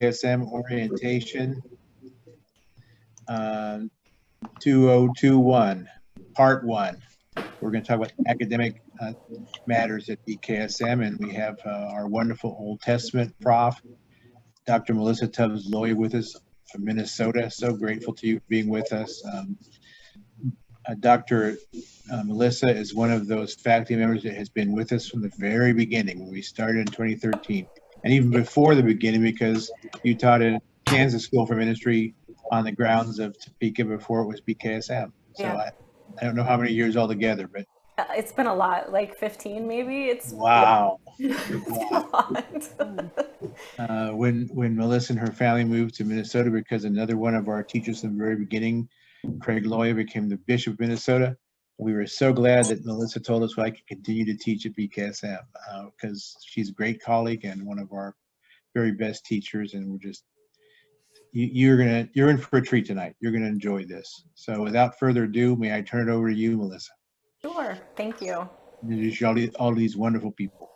BKSM Orientation 2021, Part 1. We're going to talk about academic matters at BKSM, and we have our wonderful Old Testament prof, Dr. Melissa Tubbs Loya, with us from Minnesota. So grateful to you for being with us. Dr. Melissa is one of those faculty members that has been with us from the very beginning when we started in 2013, and even before the beginning, because you taught at Kansas School for Ministry on the grounds of Topeka before it was BKSM. So yeah. I don't know how many years altogether, but it's been a lot, like 15 maybe. It's wow. It's a lot. When Melissa and her family moved to Minnesota, because another one of our teachers from the very beginning, Craig Loya, became the Bishop of Minnesota, we were so glad that Melissa told us I could continue to teach at BKSM because she's a great colleague and one of our very best teachers, and we're just you're in for a treat tonight. You're gonna enjoy this. So without further ado, may I turn it over to you, Melissa? Sure, thank you. Introduce all these wonderful people.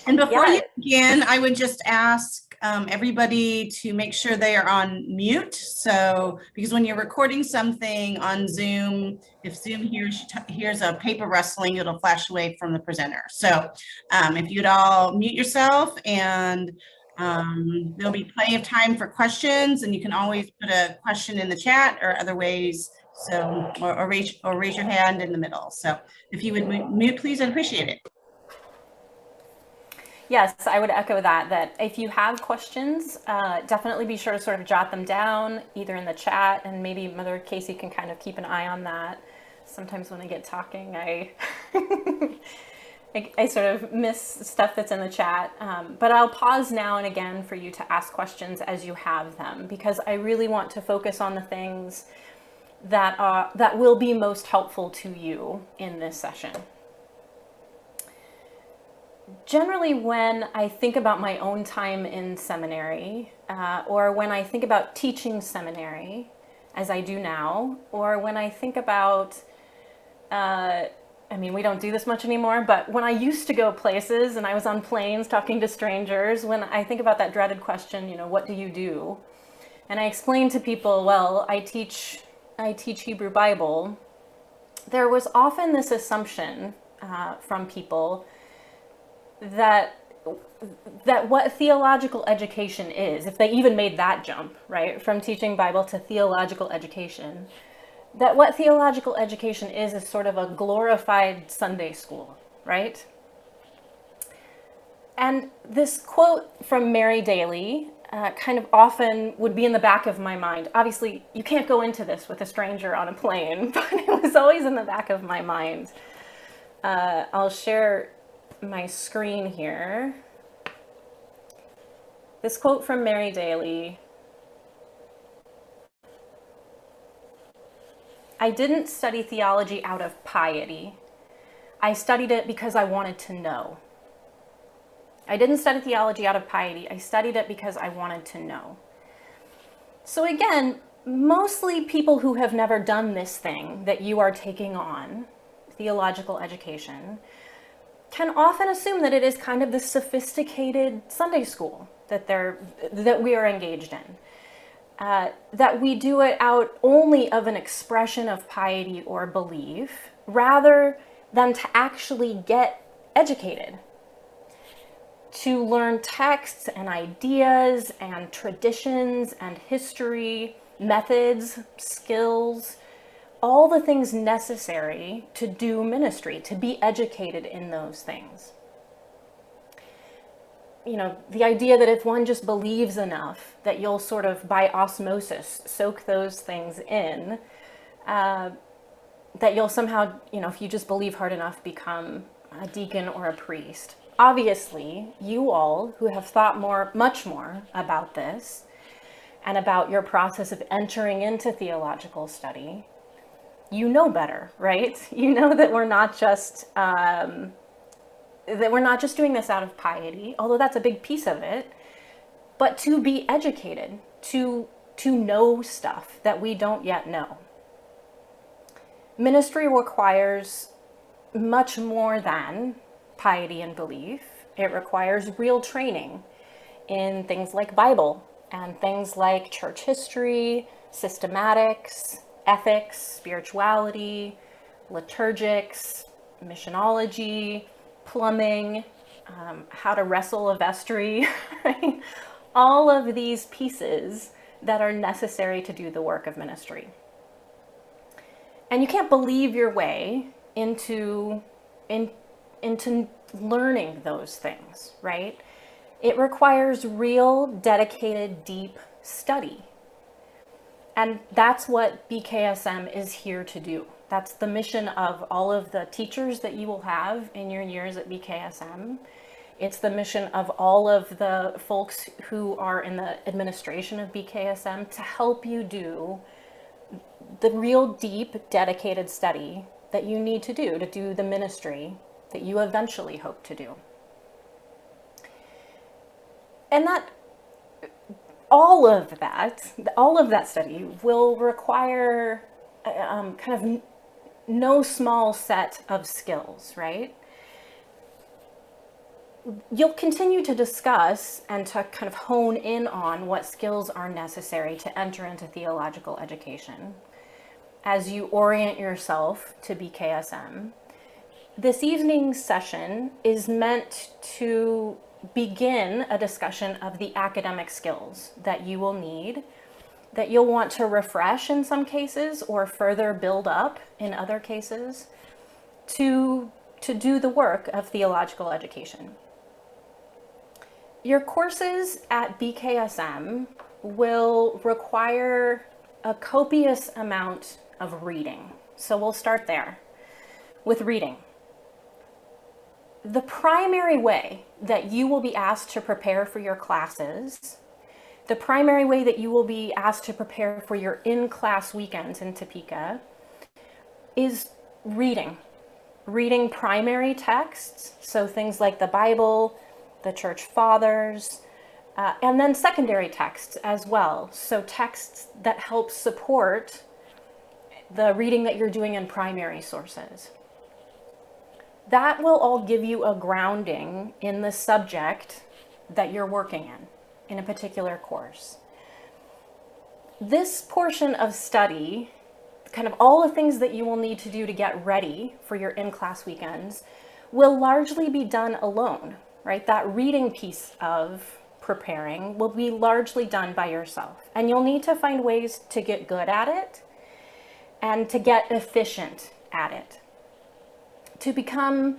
And before you begin, I would just ask everybody to make sure they are on mute. So, because when you're recording something on Zoom, if Zoom hears a paper rustling, it'll flash away from the presenter. So if you'd all mute yourself, and there'll be plenty of time for questions, and you can always put a question in the chat or other ways. So, or raise your hand in the middle. So if you would mute, please, I'd appreciate it. Yes, I would echo that if you have questions, definitely be sure to sort of jot them down either in the chat, and maybe Mother Casey can kind of keep an eye on that. Sometimes when I get talking, I sort of miss stuff that's in the chat, but I'll pause now and again for you to ask questions as you have them, because I really want to focus on the things that will be most helpful to you in this session. Generally, when I think about my own time in seminary, or when I think about teaching seminary, as I do now, or when I think about, I mean, we don't do this much anymore, but when I used to go places and I was on planes talking to strangers, when I think about that dreaded question, what do you do? And I explain to people, well, I teach Hebrew Bible. There was often this assumption from people that what theological education is, if they even made that jump, right, from teaching Bible to theological education, that what theological education is sort of a glorified Sunday school, right? And this quote from Mary Daly kind of often would be in the back of my mind. Obviously, you can't go into this with a stranger on a plane, but it was always in the back of my mind. I'll share my screen here. This quote from Mary Daly: I didn't study theology out of piety. I studied it because I wanted to know. I didn't study theology out of piety. I studied it because I wanted to know. So again, mostly people who have never done this thing that you are taking on, theological education, can often assume that it is kind of the sophisticated Sunday school that we are engaged in. That we do it out only of an expression of piety or belief, rather than to actually get educated, to learn texts and ideas and traditions and history, methods, skills, all the things necessary to do ministry, to be educated in those things. The idea that if one just believes enough, that you'll sort of by osmosis soak those things in, that you'll somehow, if you just believe hard enough, become a deacon or a priest. Obviously, you all who have thought much more about this and about your process of entering into theological study, you know better, right? You know that we're not just doing this out of piety, although that's a big piece of it, but to be educated, to know stuff that we don't yet know. Ministry requires much more than piety and belief. It requires real training in things like Bible and things like church history, systematics, ethics, spirituality, liturgics, missionology, plumbing, how to wrestle a vestry, right? All of these pieces that are necessary to do the work of ministry. And you can't believe your way into learning those things, right? It requires real, dedicated, deep study. And that's what BKSM is here to do. That's the mission of all of the teachers that you will have in your years at BKSM. It's the mission of all of the folks who are in the administration of BKSM to help you do the real deep, dedicated study that you need to do the ministry that you eventually hope to do. And all of that study will require kind of no small set of skills, right? You'll continue to discuss and to kind of hone in on what skills are necessary to enter into theological education as you orient yourself to BKSM. This evening's session is meant to begin a discussion of the academic skills that you will need, that you'll want to refresh in some cases or further build up in other cases to do the work of theological education. Your courses at BKSM will require a copious amount of reading. So we'll start there with reading. The primary way that you will be asked to prepare for your classes, the primary way that you will be asked to prepare for your in-class weekends in Topeka is reading. Reading primary texts, so things like the Bible, the Church Fathers, and then secondary texts as well. So texts that help support the reading that you're doing in primary sources. That will all give you a grounding in the subject that you're working in a particular course. This portion of study, kind of all the things that you will need to do to get ready for your in-class weekends, will largely be done alone, right? That reading piece of preparing will be largely done by yourself. And you'll need to find ways to get good at it and to get efficient at it. To become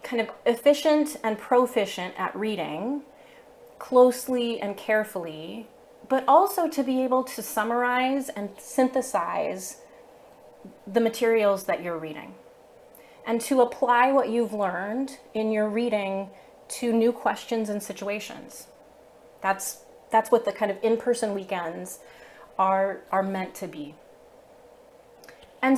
kind of efficient and proficient at reading closely and carefully, but also to be able to summarize and synthesize the materials that you're reading and to apply what you've learned in your reading to new questions and situations. That's what the kind of in-person weekends are meant to be. And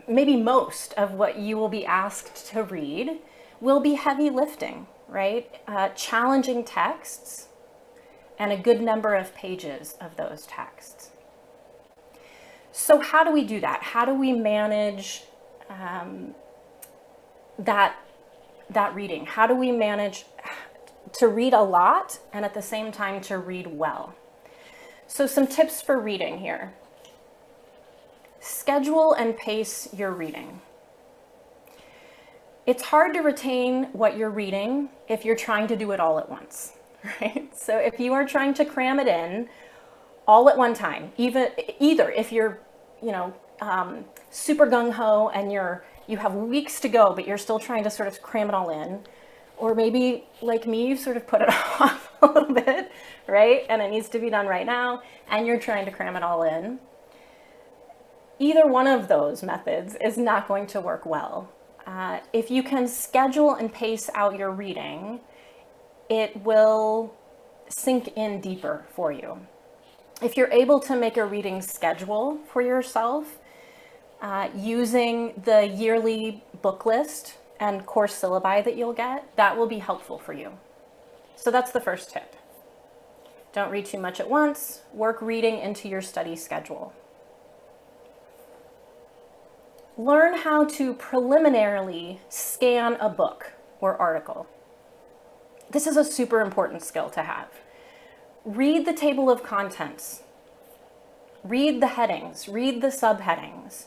maybe most of what you will be asked to read will be heavy lifting, right? Challenging texts and a good number of pages of those texts. So how do we do that? How do we manage that reading? How do we manage to read a lot and at the same time to read well? So some tips for reading here. Schedule and pace your reading. It's hard to retain what you're reading if you're trying to do it all at once, right? So if you are trying to cram it in all at one time, either if you're, super gung-ho and you have weeks to go, but you're still trying to sort of cram it all in, or maybe like me, you sort of put it off a little bit, right? And it needs to be done right now, and you're trying to cram it all in. Either one of those methods is not going to work well. If you can schedule and pace out your reading, it will sink in deeper for you. If you're able to make a reading schedule for yourself, using the yearly book list and course syllabi that you'll get, that will be helpful for you. So that's the first tip. Don't read too much at once. Work reading into your study schedule. Learn how to preliminarily scan a book or article. This is a super important skill to have. Read the table of contents. Read the headings, read the subheadings.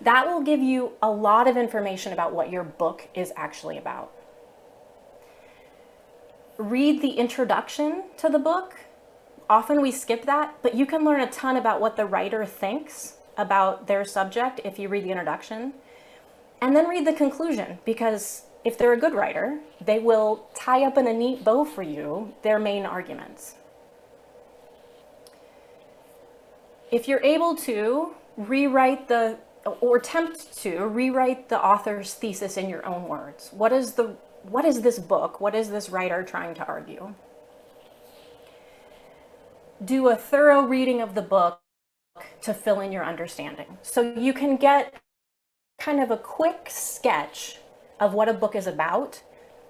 That will give you a lot of information about what your book is actually about. Read the introduction to the book. Often we skip that, but you can learn a ton about what the writer thinks about their subject if you read the introduction. And then read the conclusion, because if they're a good writer, they will tie up in a neat bow for you their main arguments. If you're able to rewrite or attempt to rewrite the author's thesis in your own words, what is this book? What is this writer trying to argue? Do a thorough reading of the book to fill in your understanding. So you can get kind of a quick sketch of what a book is about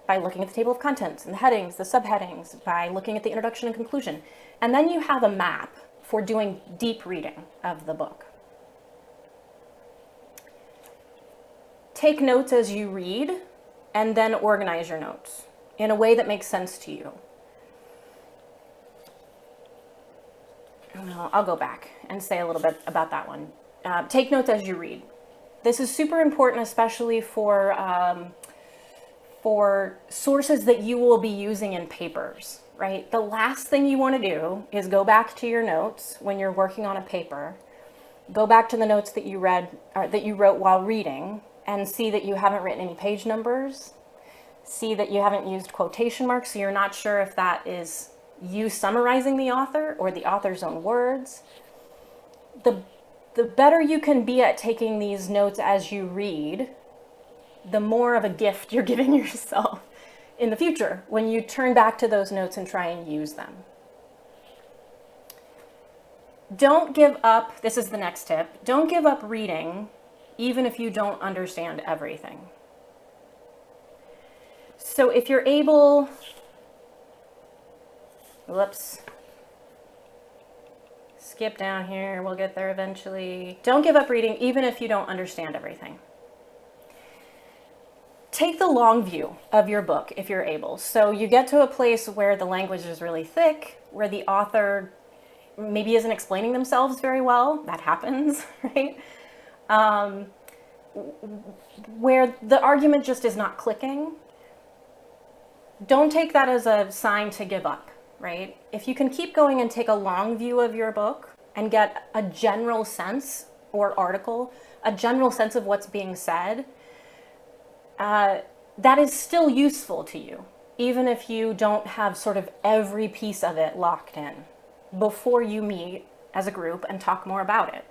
by looking at the table of contents and the headings, the subheadings, by looking at the introduction and conclusion. And then you have a map for doing deep reading of the book. Take notes as you read, and then organize your notes in a way that makes sense to you. Well, I'll go back and say a little bit about that one. Take notes as you read. This is super important, especially for sources that you will be using in papers, right? The last thing you want to do is go back to your notes when you're working on a paper, go back to the notes that you read or that you wrote while reading, and see that you haven't written any page numbers, see that you haven't used quotation marks, so you're not sure if that is you summarizing the author or the author's own words. The better you can be at taking these notes as you read, the more of a gift you're giving yourself in the future when you turn back to those notes and try and use them. Don't give up, this is the next tip, don't give up reading even if you don't understand everything. So if you're able, skip down here, we'll get there eventually. Don't give up reading even if you don't understand everything. Take the long view of your book if you're able. So you get to a place where the language is really thick, where the author maybe isn't explaining themselves very well. That happens, right? Where the argument just is not clicking. Don't take that as a sign to give up, right? If you can keep going and take a long view of your book and get a general sense or article, a general sense of what's being said, that is still useful to you, even if you don't have sort of every piece of it locked in before you meet as a group and talk more about it.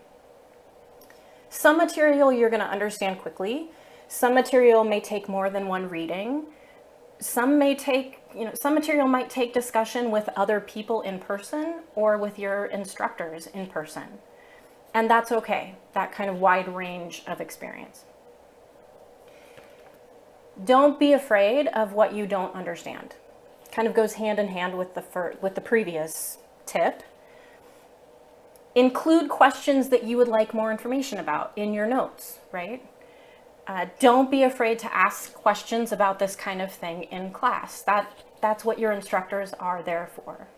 Some material you're going to understand quickly. Some material may take more than one reading. Some material might take discussion with other people in person or with your instructors in person. And that's okay, that kind of wide range of experience. Don't be afraid of what you don't understand. Kind of goes hand in hand with the previous tip. Include questions that you would like more information about in your notes, right? Don't be afraid to ask questions about this kind of thing in class. That's what your instructors are there for.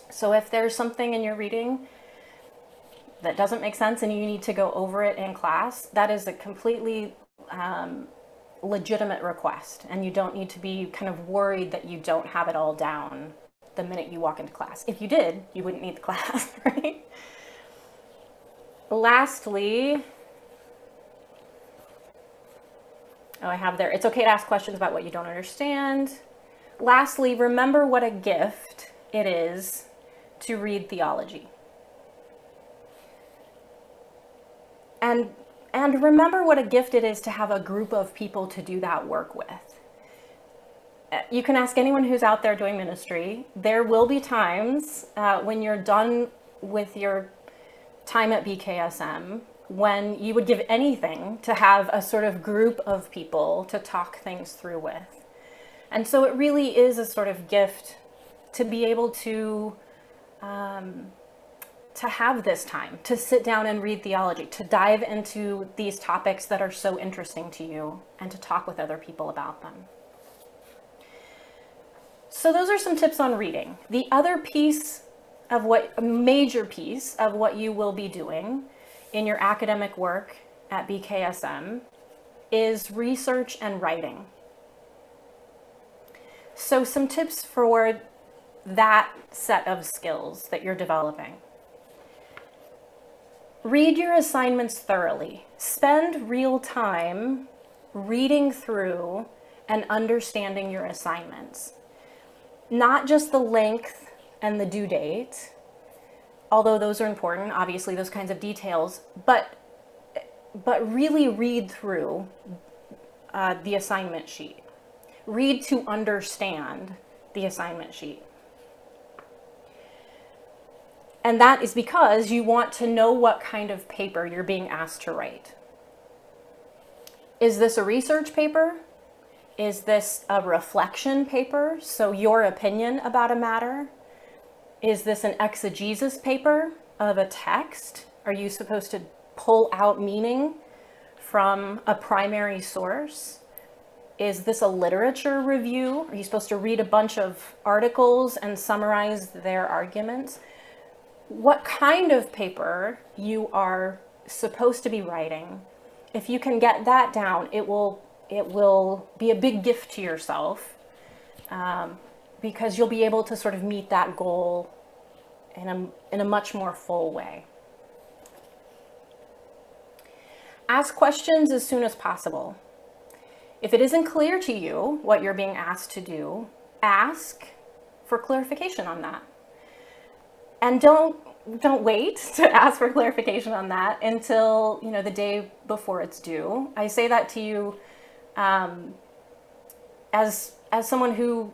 So if there's something in your reading that doesn't make sense and you need to go over it in class, that is a completely legitimate request, and you don't need to be kind of worried that you don't have it all down the minute you walk into class. If you did, you wouldn't need the class, right? Lastly, I have there, it's okay to ask questions about what you don't understand. Lastly, remember what a gift it is to read theology. And remember what a gift it is to have a group of people to do that work with. You can ask anyone who's out there doing ministry. There will be times when you're done with your time at BKSM when you would give anything to have a sort of group of people to talk things through with. And so it really is a sort of gift to be able to have this time, to sit down and read theology, to dive into these topics that are so interesting to you, and to talk with other people about them. So those are some tips on reading. The other piece of a major piece of what you will be doing in your academic work at BKSM is research and writing. So some tips for that set of skills that you're developing. Read your assignments thoroughly. Spend real time reading through and understanding your assignments. Not just the length and the due date, although those are important, obviously, those kinds of details, but really read through the assignment sheet. Read to understand the assignment sheet. And that is because you want to know what kind of paper you're being asked to write. Is this a research paper? Is this a reflection paper? So your opinion about a matter? Is this an exegesis paper of a text? Are you supposed to pull out meaning from a primary source? Is this a literature review? Are you supposed to read a bunch of articles and summarize their arguments? What kind of paper you are supposed to be writing, if you can get that down, it will be a big gift to yourself, because you'll be able to sort of meet that goal in a much more full way. Ask questions as soon as possible. If it isn't clear to you what you're being asked to do, ask for clarification on that. And don't wait to ask for clarification on that until, the day before it's due. I say that to you as someone who,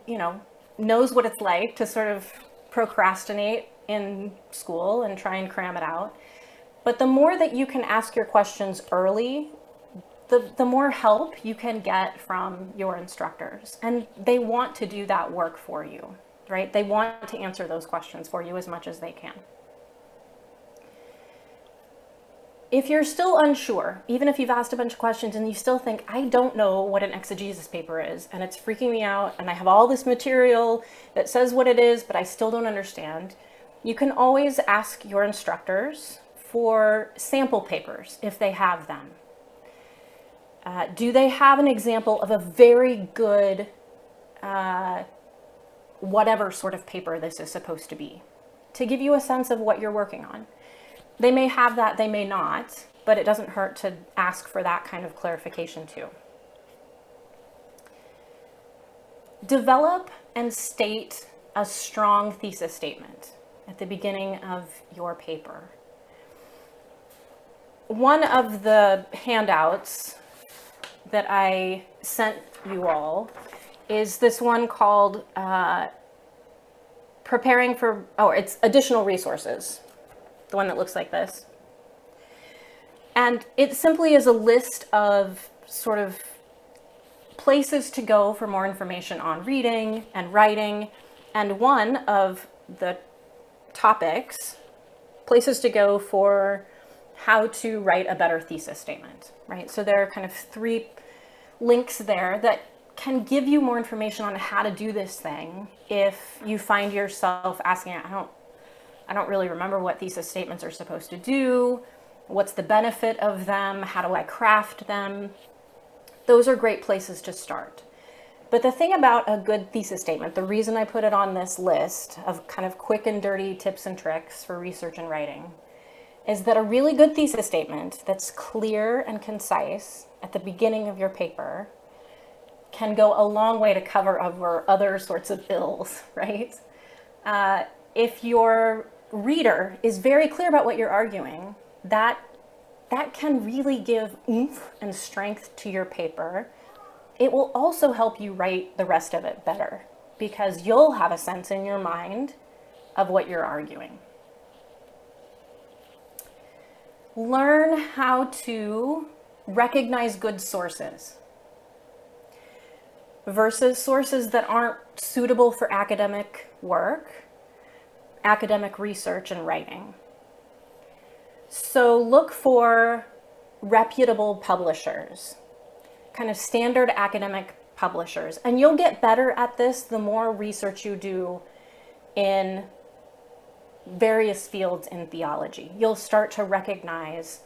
knows what it's like to sort of procrastinate in school and try and cram it out. But the more that you can ask your questions early, the more help you can get from your instructors. And they want to do that work for you, right? They want to answer those questions for you as much as they can. If you're still unsure, even if you've asked a bunch of questions and you still think, I don't know what an exegesis paper is, and it's freaking me out, and I have all this material that says what it is, but I still don't understand, you can always ask your instructors for sample papers if they have them. Do they have an example of a very good whatever sort of paper this is supposed to be, to give you a sense of what you're working on? They may have that, they may not, but it doesn't hurt to ask for that kind of clarification too. Develop and state a strong thesis statement at the beginning of your paper. One of the handouts that I sent you all is this one called it's additional resources. The one that looks like this. And it simply is a list of sort of places to go for more information on reading and writing. And one of the topics, places to go for how to write a better thesis statement, right? So there are kind of 3 links there that can give you more information on how to do this thing if you find yourself asking, I don't really remember what thesis statements are supposed to do. What's the benefit of them? How do I craft them? Those are great places to start. But the thing about a good thesis statement, the reason I put it on this list of kind of quick and dirty tips and tricks for research and writing, is that a really good thesis statement that's clear and concise at the beginning of your paper can go a long way to cover over other sorts of ills, right? If your reader is very clear about what you're arguing, that can really give oomph and strength to your paper. It will also help you write the rest of it better because you'll have a sense in your mind of what you're arguing. Learn how to recognize good sources versus sources that aren't suitable for academic work, academic research and writing. So look for reputable publishers, kind of standard academic publishers. And you'll get better at this the more research you do in various fields in theology. You'll start to recognize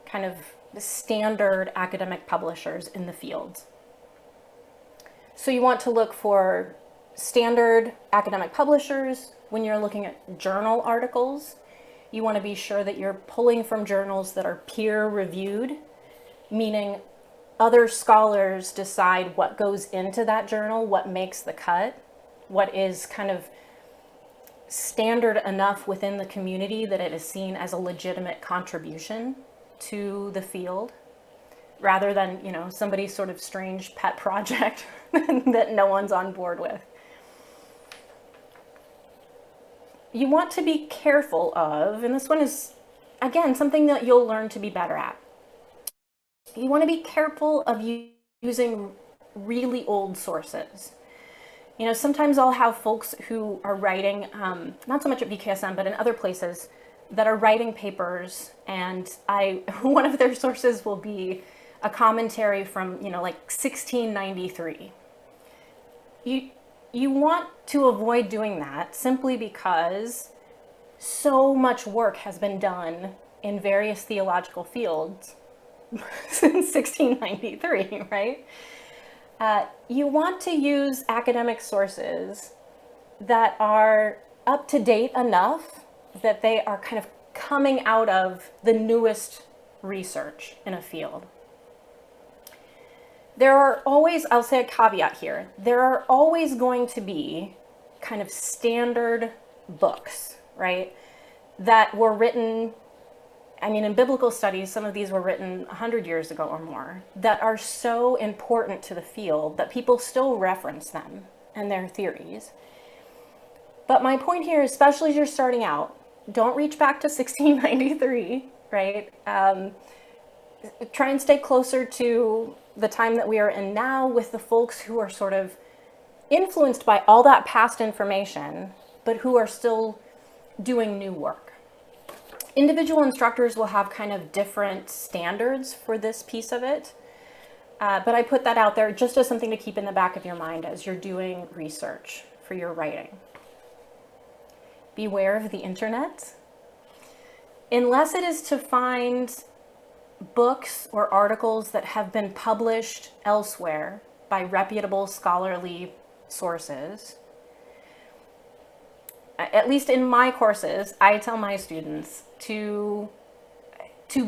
kind of the standard academic publishers in the field. So you want to look for standard academic publishers. When you're looking at journal articles, you want to be sure that you're pulling from journals that are peer reviewed, meaning other scholars decide what goes into that journal, what makes the cut, what is kind of standard enough within the community that it is seen as a legitimate contribution to the field, rather than, you know, somebody's sort of strange pet project that no one's on board with. You want to be careful of, and this one is, again, something that you'll learn to be better at. You want to be careful of using really old sources. You know, sometimes I'll have folks who are writing, not so much at BKSM, but in other places, that are writing papers, and one of their sources will be a commentary from, you know, like 1693. You want to avoid doing that simply because so much work has been done in various theological fields since 1693, right? You want to use academic sources that are up to date enough that they are kind of coming out of the newest research in a field. There are always, I'll say a caveat here, there are always going to be kind of standard books, right, that were written, I mean, in biblical studies, some of these were written 100 years ago or more, that are so important to the field that people still reference them and their theories. But my point here, especially as you're starting out, don't reach back to 1693, right? Try and stay closer to the time that we are in now with the folks who are sort of influenced by all that past information, but who are still doing new work. Individual instructors will have kind of different standards for this piece of it, but I put that out there just as something to keep in the back of your mind as you're doing research for your writing. Beware of the internet. Unless it is to find books or articles that have been published elsewhere by reputable scholarly sources, at least in my courses, I tell my students to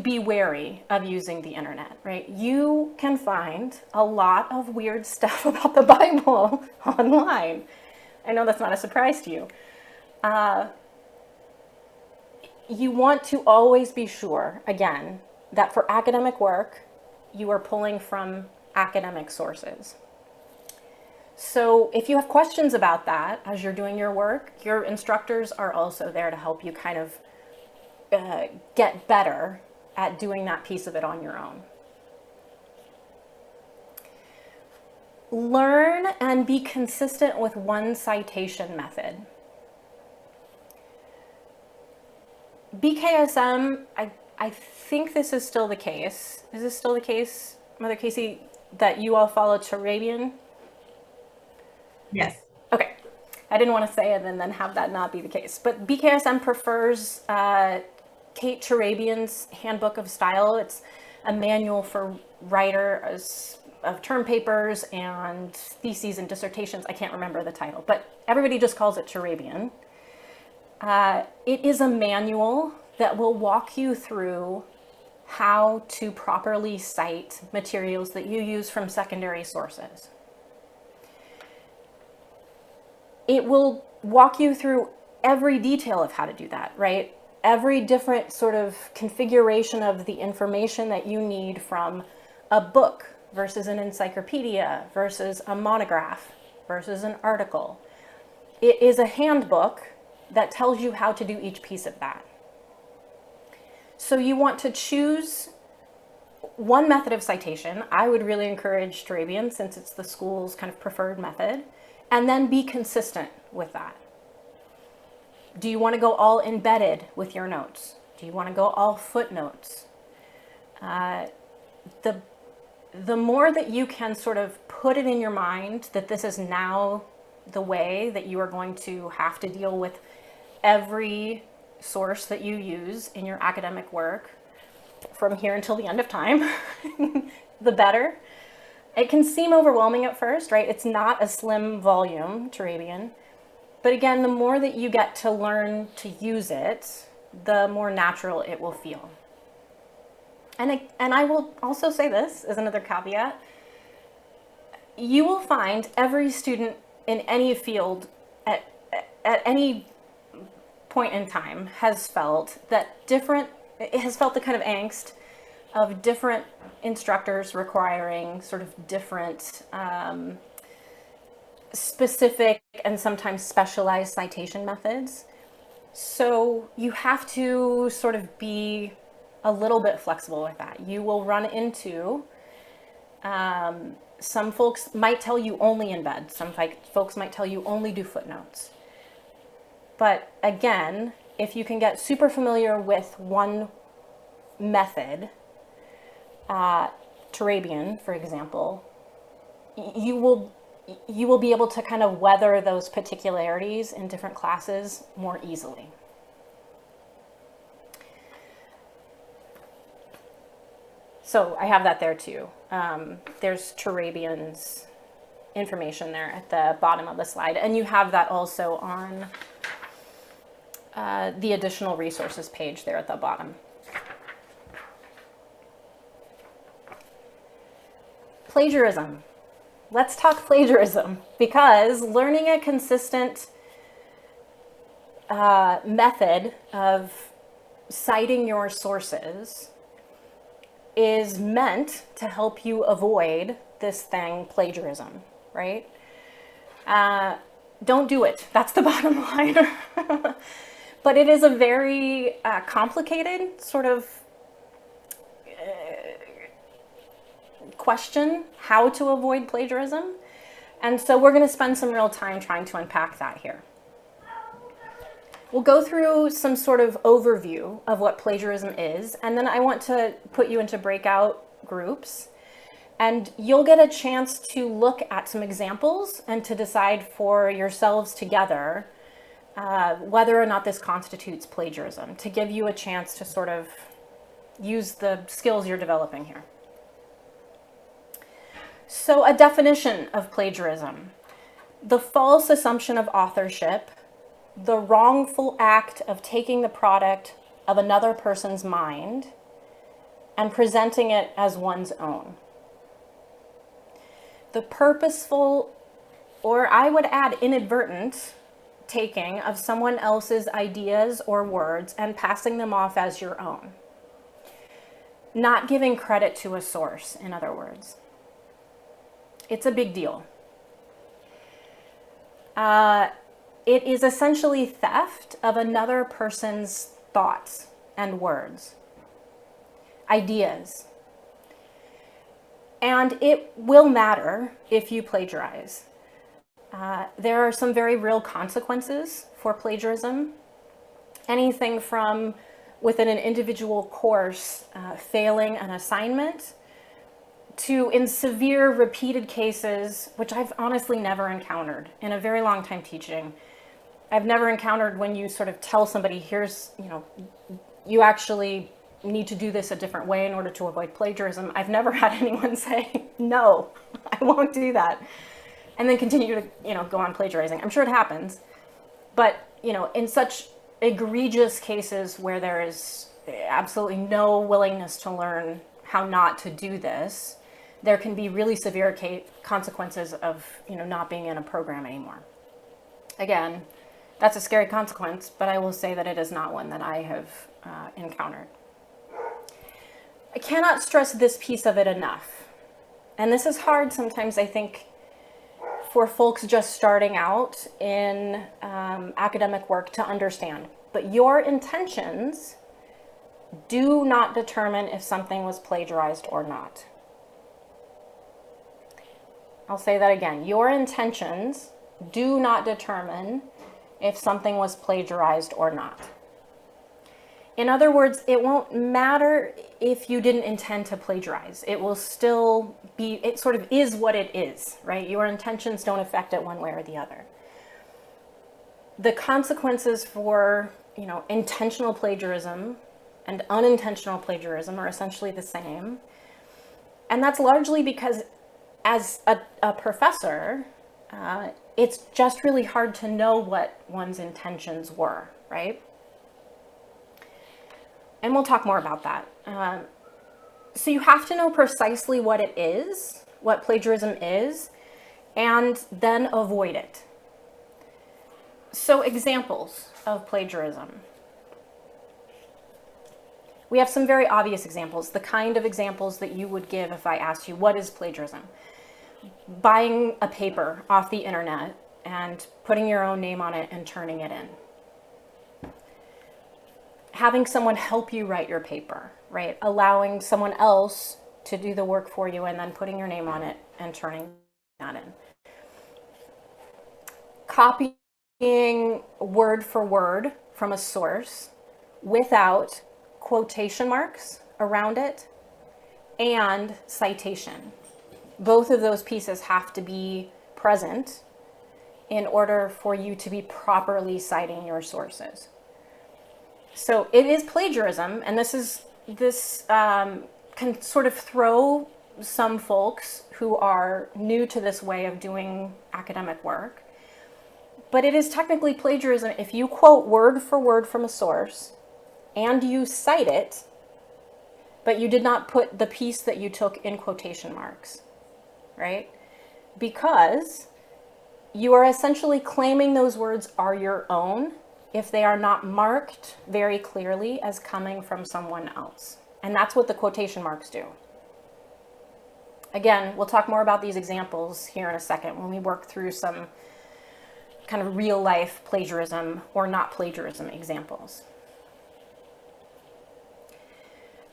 be wary of using the internet, right? You can find a lot of weird stuff about the Bible online. I know that's not a surprise to you. You want to always be sure, again, that for academic work, you are pulling from academic sources. So if you have questions about that as you're doing your work, your instructors are also there to help you kind of get better at doing that piece of it on your own. Learn and be consistent with one citation method. BKSM, I think this is still the case. Is this still the case, Mother Casey, that you all follow Turabian? Yes. Okay. I didn't want to say it and then have that not be the case. But BKSM prefers Kate Turabian's Handbook of Style. It's a manual for writers of term papers and theses and dissertations. I can't remember the title, but everybody just calls it Turabian. It is a manual that will walk you through how to properly cite materials that you use from secondary sources. It will walk you through every detail of how to do that, right? Every different sort of configuration of the information that you need from a book versus an encyclopedia versus a monograph versus an article. It is a handbook that tells you how to do each piece of that. So you want to choose one method of citation. I would really encourage Turabian since it's the school's kind of preferred method, and then be consistent with that. Do you want to go all embedded with your notes? Do you want to go all footnotes? The more that you can sort of put it in your mind that this is now the way that you are going to have to deal with every source that you use in your academic work from here until the end of time, the better. It can seem overwhelming at first, right? It's not a slim volume, Turabian. But again, the more that you get to learn to use it, the more natural it will feel. And I will also say this as another caveat. You will find every student in any field at any point in time has felt the kind of angst of different instructors requiring sort of different specific and sometimes specialized citation methods. So you have to sort of be a little bit flexible with that. You will run into, some folks might tell you only embed, some folks might tell you only do footnotes. But again, if you can get super familiar with one method, Turabian, for example, you will be able to kind of weather those particularities in different classes more easily. So I have that there too. There's Turabian's information there at the bottom of the slide, and you have that also on the additional resources page there at the bottom. Plagiarism. Let's talk plagiarism, because learning a consistent method of citing your sources is meant to help you avoid this thing, plagiarism, right? Don't do it. That's the bottom line. But it is a very complicated sort of question, how to avoid plagiarism. And so we're going to spend some real time trying to unpack that here. We'll go through some sort of overview of what plagiarism is, and then I want to put you into breakout groups, and you'll get a chance to look at some examples and to decide for yourselves together whether or not this constitutes plagiarism, to give you a chance to sort of use the skills you're developing here. So a definition of plagiarism: the false assumption of authorship, the wrongful act of taking the product of another person's mind and presenting it as one's own. The purposeful, or I would add inadvertent, taking of someone else's ideas or words and passing them off as your own. Not giving credit to a source, in other words. It's a big deal. It is essentially theft of another person's thoughts and words, ideas. And it will matter if you plagiarize. There are some very real consequences for plagiarism. Anything from within an individual course failing an assignment to, in severe repeated cases, which I've honestly never encountered in a very long time teaching. I've never encountered when you sort of tell somebody, here's, you actually need to do this a different way in order to avoid plagiarism. I've never had anyone say, no, I won't do that, and then continue to, go on plagiarizing. I'm sure it happens, but, in such egregious cases where there is absolutely no willingness to learn how not to do this, there can be really severe consequences of, not being in a program anymore. Again, that's a scary consequence, but I will say that it is not one that I have encountered. I cannot stress this piece of it enough. And this is hard sometimes, I think, for folks just starting out in academic work to understand. But your intentions do not determine if something was plagiarized or not. I'll say that again. Your intentions do not determine if something was plagiarized or not. In other words, it won't matter if you didn't intend to plagiarize. It will still be, it sort of is what it is, right? Your intentions don't affect it one way or the other. The consequences for, intentional plagiarism and unintentional plagiarism are essentially the same. And that's largely because as a professor, it's just really hard to know what one's intentions were, right? And we'll talk more about that. So you have to know precisely what it is, what plagiarism is, and then avoid it. So examples of plagiarism. We have some very obvious examples, the kind of examples that you would give if I asked you, what is plagiarism? Buying a paper off the internet and putting your own name on it and turning it in. Having someone help you write your paper, right? Allowing someone else to do the work for you and then putting your name on it and turning that in. Copying word for word from a source without quotation marks around it and citation. Both of those pieces have to be present in order for you to be properly citing your sources. So it is plagiarism, and this can sort of throw some folks who are new to this way of doing academic work. But it is technically plagiarism if you quote word for word from a source and you cite it, but you did not put the piece that you took in quotation marks, right? Because you are essentially claiming those words are your own if they are not marked very clearly as coming from someone else. And that's what the quotation marks do. Again, we'll talk more about these examples here in a second when we work through some kind of real life plagiarism or not plagiarism examples.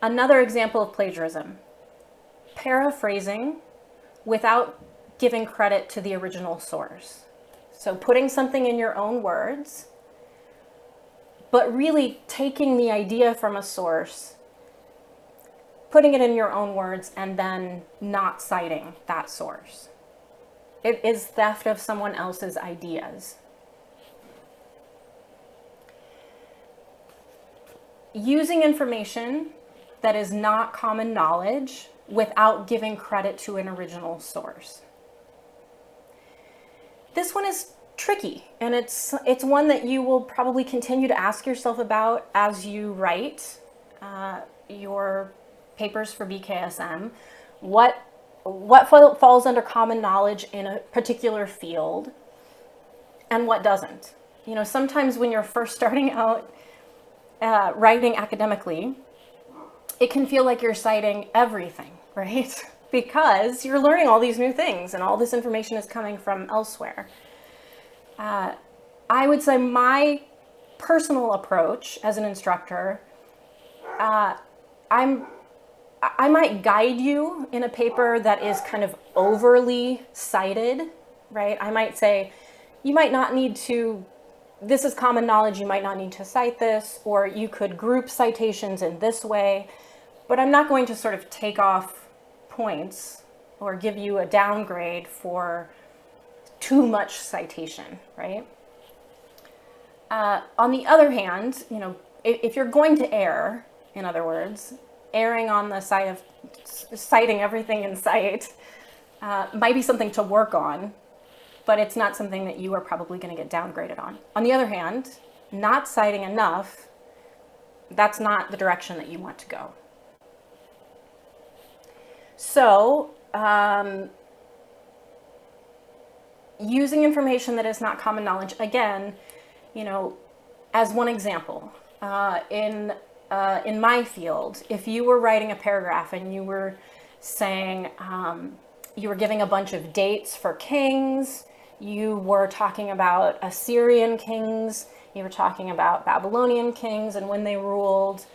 Another example of plagiarism, paraphrasing without giving credit to the original source. So putting something in your own words, but really taking the idea from a source, putting it in your own words, and then not citing that source. It is theft of someone else's ideas. Using information that is not common knowledge without giving credit to an original source. This one is tricky, and it's one that you will probably continue to ask yourself about as you write your papers for BKSM. What falls under common knowledge in a particular field and what doesn't? Sometimes when you're first starting out writing academically, it can feel like you're citing everything, right? Because you're learning all these new things and all this information is coming from elsewhere. I would say my personal approach as an instructor, I might guide you in a paper that is kind of overly cited, right? I might say, you might not need to, this is common knowledge, you might not need to cite this, or you could group citations in this way, but I'm not going to sort of take off points or give you a downgrade for too much citation, right? On the other hand, if you're going to err, in other words, erring on the side of citing everything in sight might be something to work on, but it's not something that you are probably going to get downgraded on. On the other hand, not citing enough, that's not the direction that you want to go. So, using information that is not common knowledge, again, as one example, in my field, if you were writing a paragraph and you were saying, you were giving a bunch of dates for kings, you were talking about Assyrian kings, you were talking about Babylonian kings and when they ruled,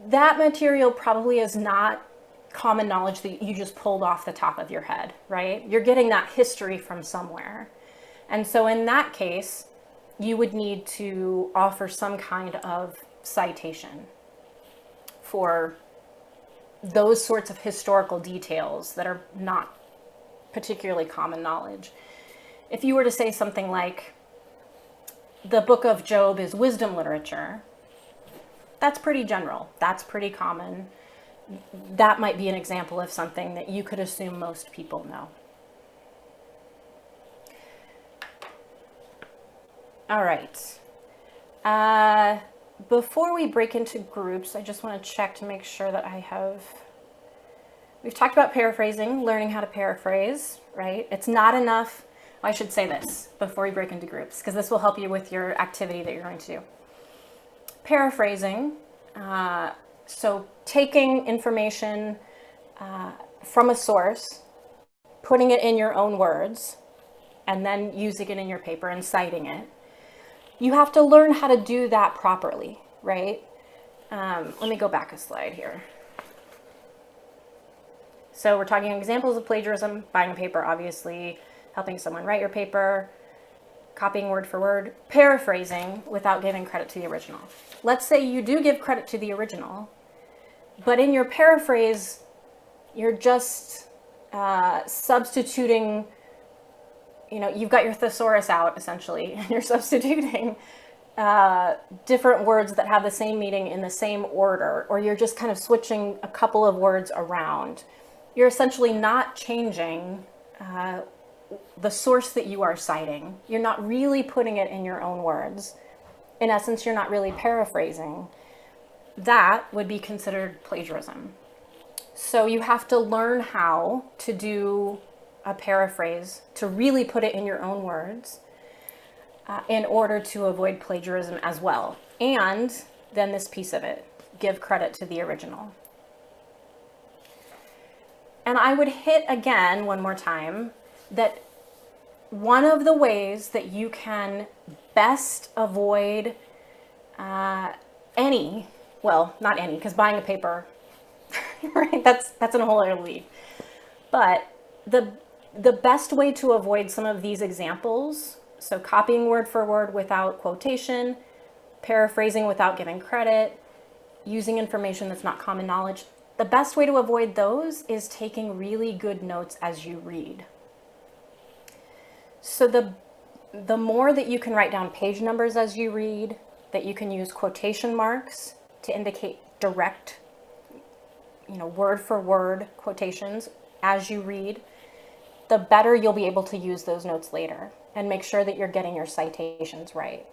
that material probably is not common knowledge that you just pulled off the top of your head, right? You're getting that history from somewhere. And so in that case, you would need to offer some kind of citation for those sorts of historical details that are not particularly common knowledge. If you were to say something like, the book of Job is wisdom literature, that's pretty general. That's pretty common. That might be an example of something that you could assume most people know. All right. Before we break into groups, I just want to check to make sure that we've talked about paraphrasing, learning how to paraphrase, right? It's not enough. I should say this before we break into groups, because this will help you with your activity that you're going to do. Paraphrasing, so taking information from a source, putting it in your own words, and then using it in your paper and citing it. You have to learn how to do that properly, right? Let me go back a slide here. So we're talking examples of plagiarism, buying a paper, obviously, helping someone write your paper, copying word for word, paraphrasing without giving credit to the original. Let's say you do give credit to the original, but in your paraphrase, you're just substituting, you've got your thesaurus out essentially, and you're substituting different words that have the same meaning in the same order, or you're just kind of switching a couple of words around. You're essentially not changing the source that you are citing. You're not really putting it in your own words. In essence, you're not really paraphrasing. That would be considered plagiarism. So you have to learn how to do a paraphrase, to really put it in your own words in order to avoid plagiarism as well. And then this piece of it, give credit to the original. And I would hit again one more time that one of the ways that you can best avoid not any, because buying a paper, right, that's in a whole other league. But the best way to avoid some of these examples, so copying word for word without quotation, paraphrasing without giving credit, using information that's not common knowledge, the best way to avoid those is taking really good notes as you read. So the more that you can write down page numbers as you read, that you can use quotation marks to indicate direct, word for word quotations as you read, the better you'll be able to use those notes later and make sure that you're getting your citations right.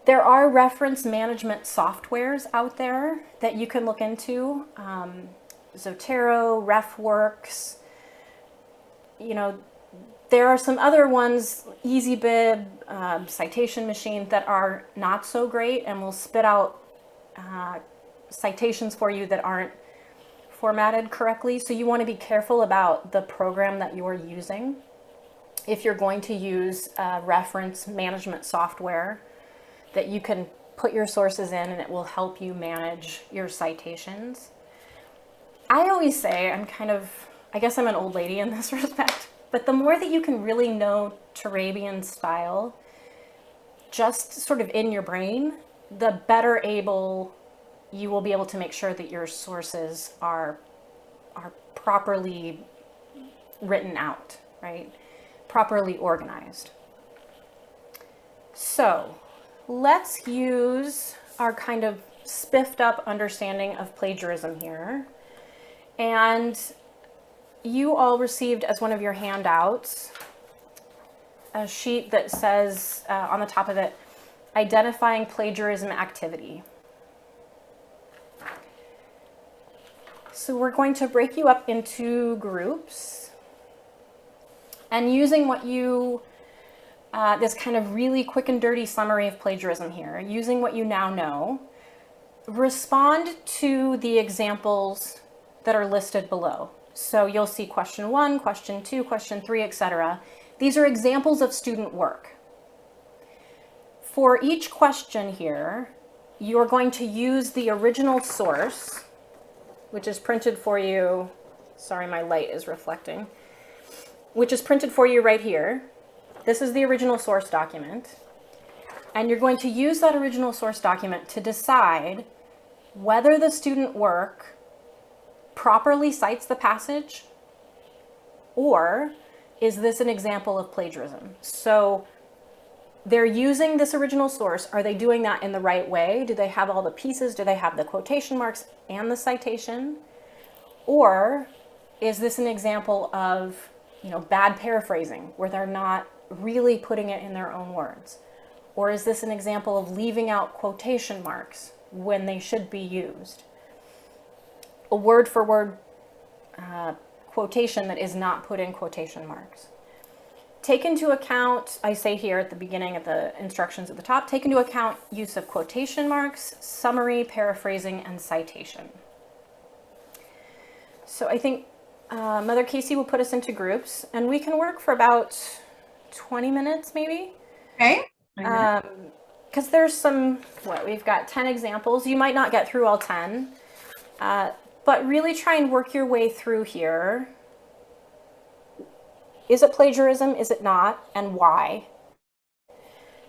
There are reference management softwares out there that you can look into. Zotero, RefWorks, there are some other ones, EasyBib, Citation Machine, that are not so great and will spit out citations for you that aren't formatted correctly. So you want to be careful about the program that you're using. If you're going to use reference management software that you can put your sources in and it will help you manage your citations. I always say I guess I'm an old lady in this respect, but the more that you can really know Turabian style, just sort of in your brain, the better able you will be able to make sure that your sources are properly written out, right? Properly organized. So let's use our kind of spiffed up understanding of plagiarism here. And you all received as one of your handouts a sheet that says on the top of it, identifying plagiarism activity. So we're going to break you up into groups, and using what this kind of really quick and dirty summary of plagiarism here, using what you now know, respond to the examples that are listed below. So you'll see question 1, question 2, question 3, etc. These are examples of student work. For each question here, you're going to use the original source, which is printed for you. Sorry, my light is reflecting. Which is printed for you right here. This is the original source document. And you're going to use that original source document to decide whether the student work properly cites the passage, or is this an example of plagiarism? So they're using this original source. Are they doing that in the right way? Do they have all the pieces? Do they have the quotation marks and the citation? Or is this an example of, bad paraphrasing where they're not really putting it in their own words? Or is this an example of leaving out quotation marks when they should be used? A word for word quotation that is not put in quotation marks. Take into account, I say here at the beginning of the instructions at the top, take into account use of quotation marks, summary, paraphrasing, and citation. So I think Mother Casey will put us into groups, and we can work for about 20 minutes maybe. Okay. Because there's we've got 10 examples. You might not get through all 10, but really try and work your way through here. Is it plagiarism? Is it not? And why?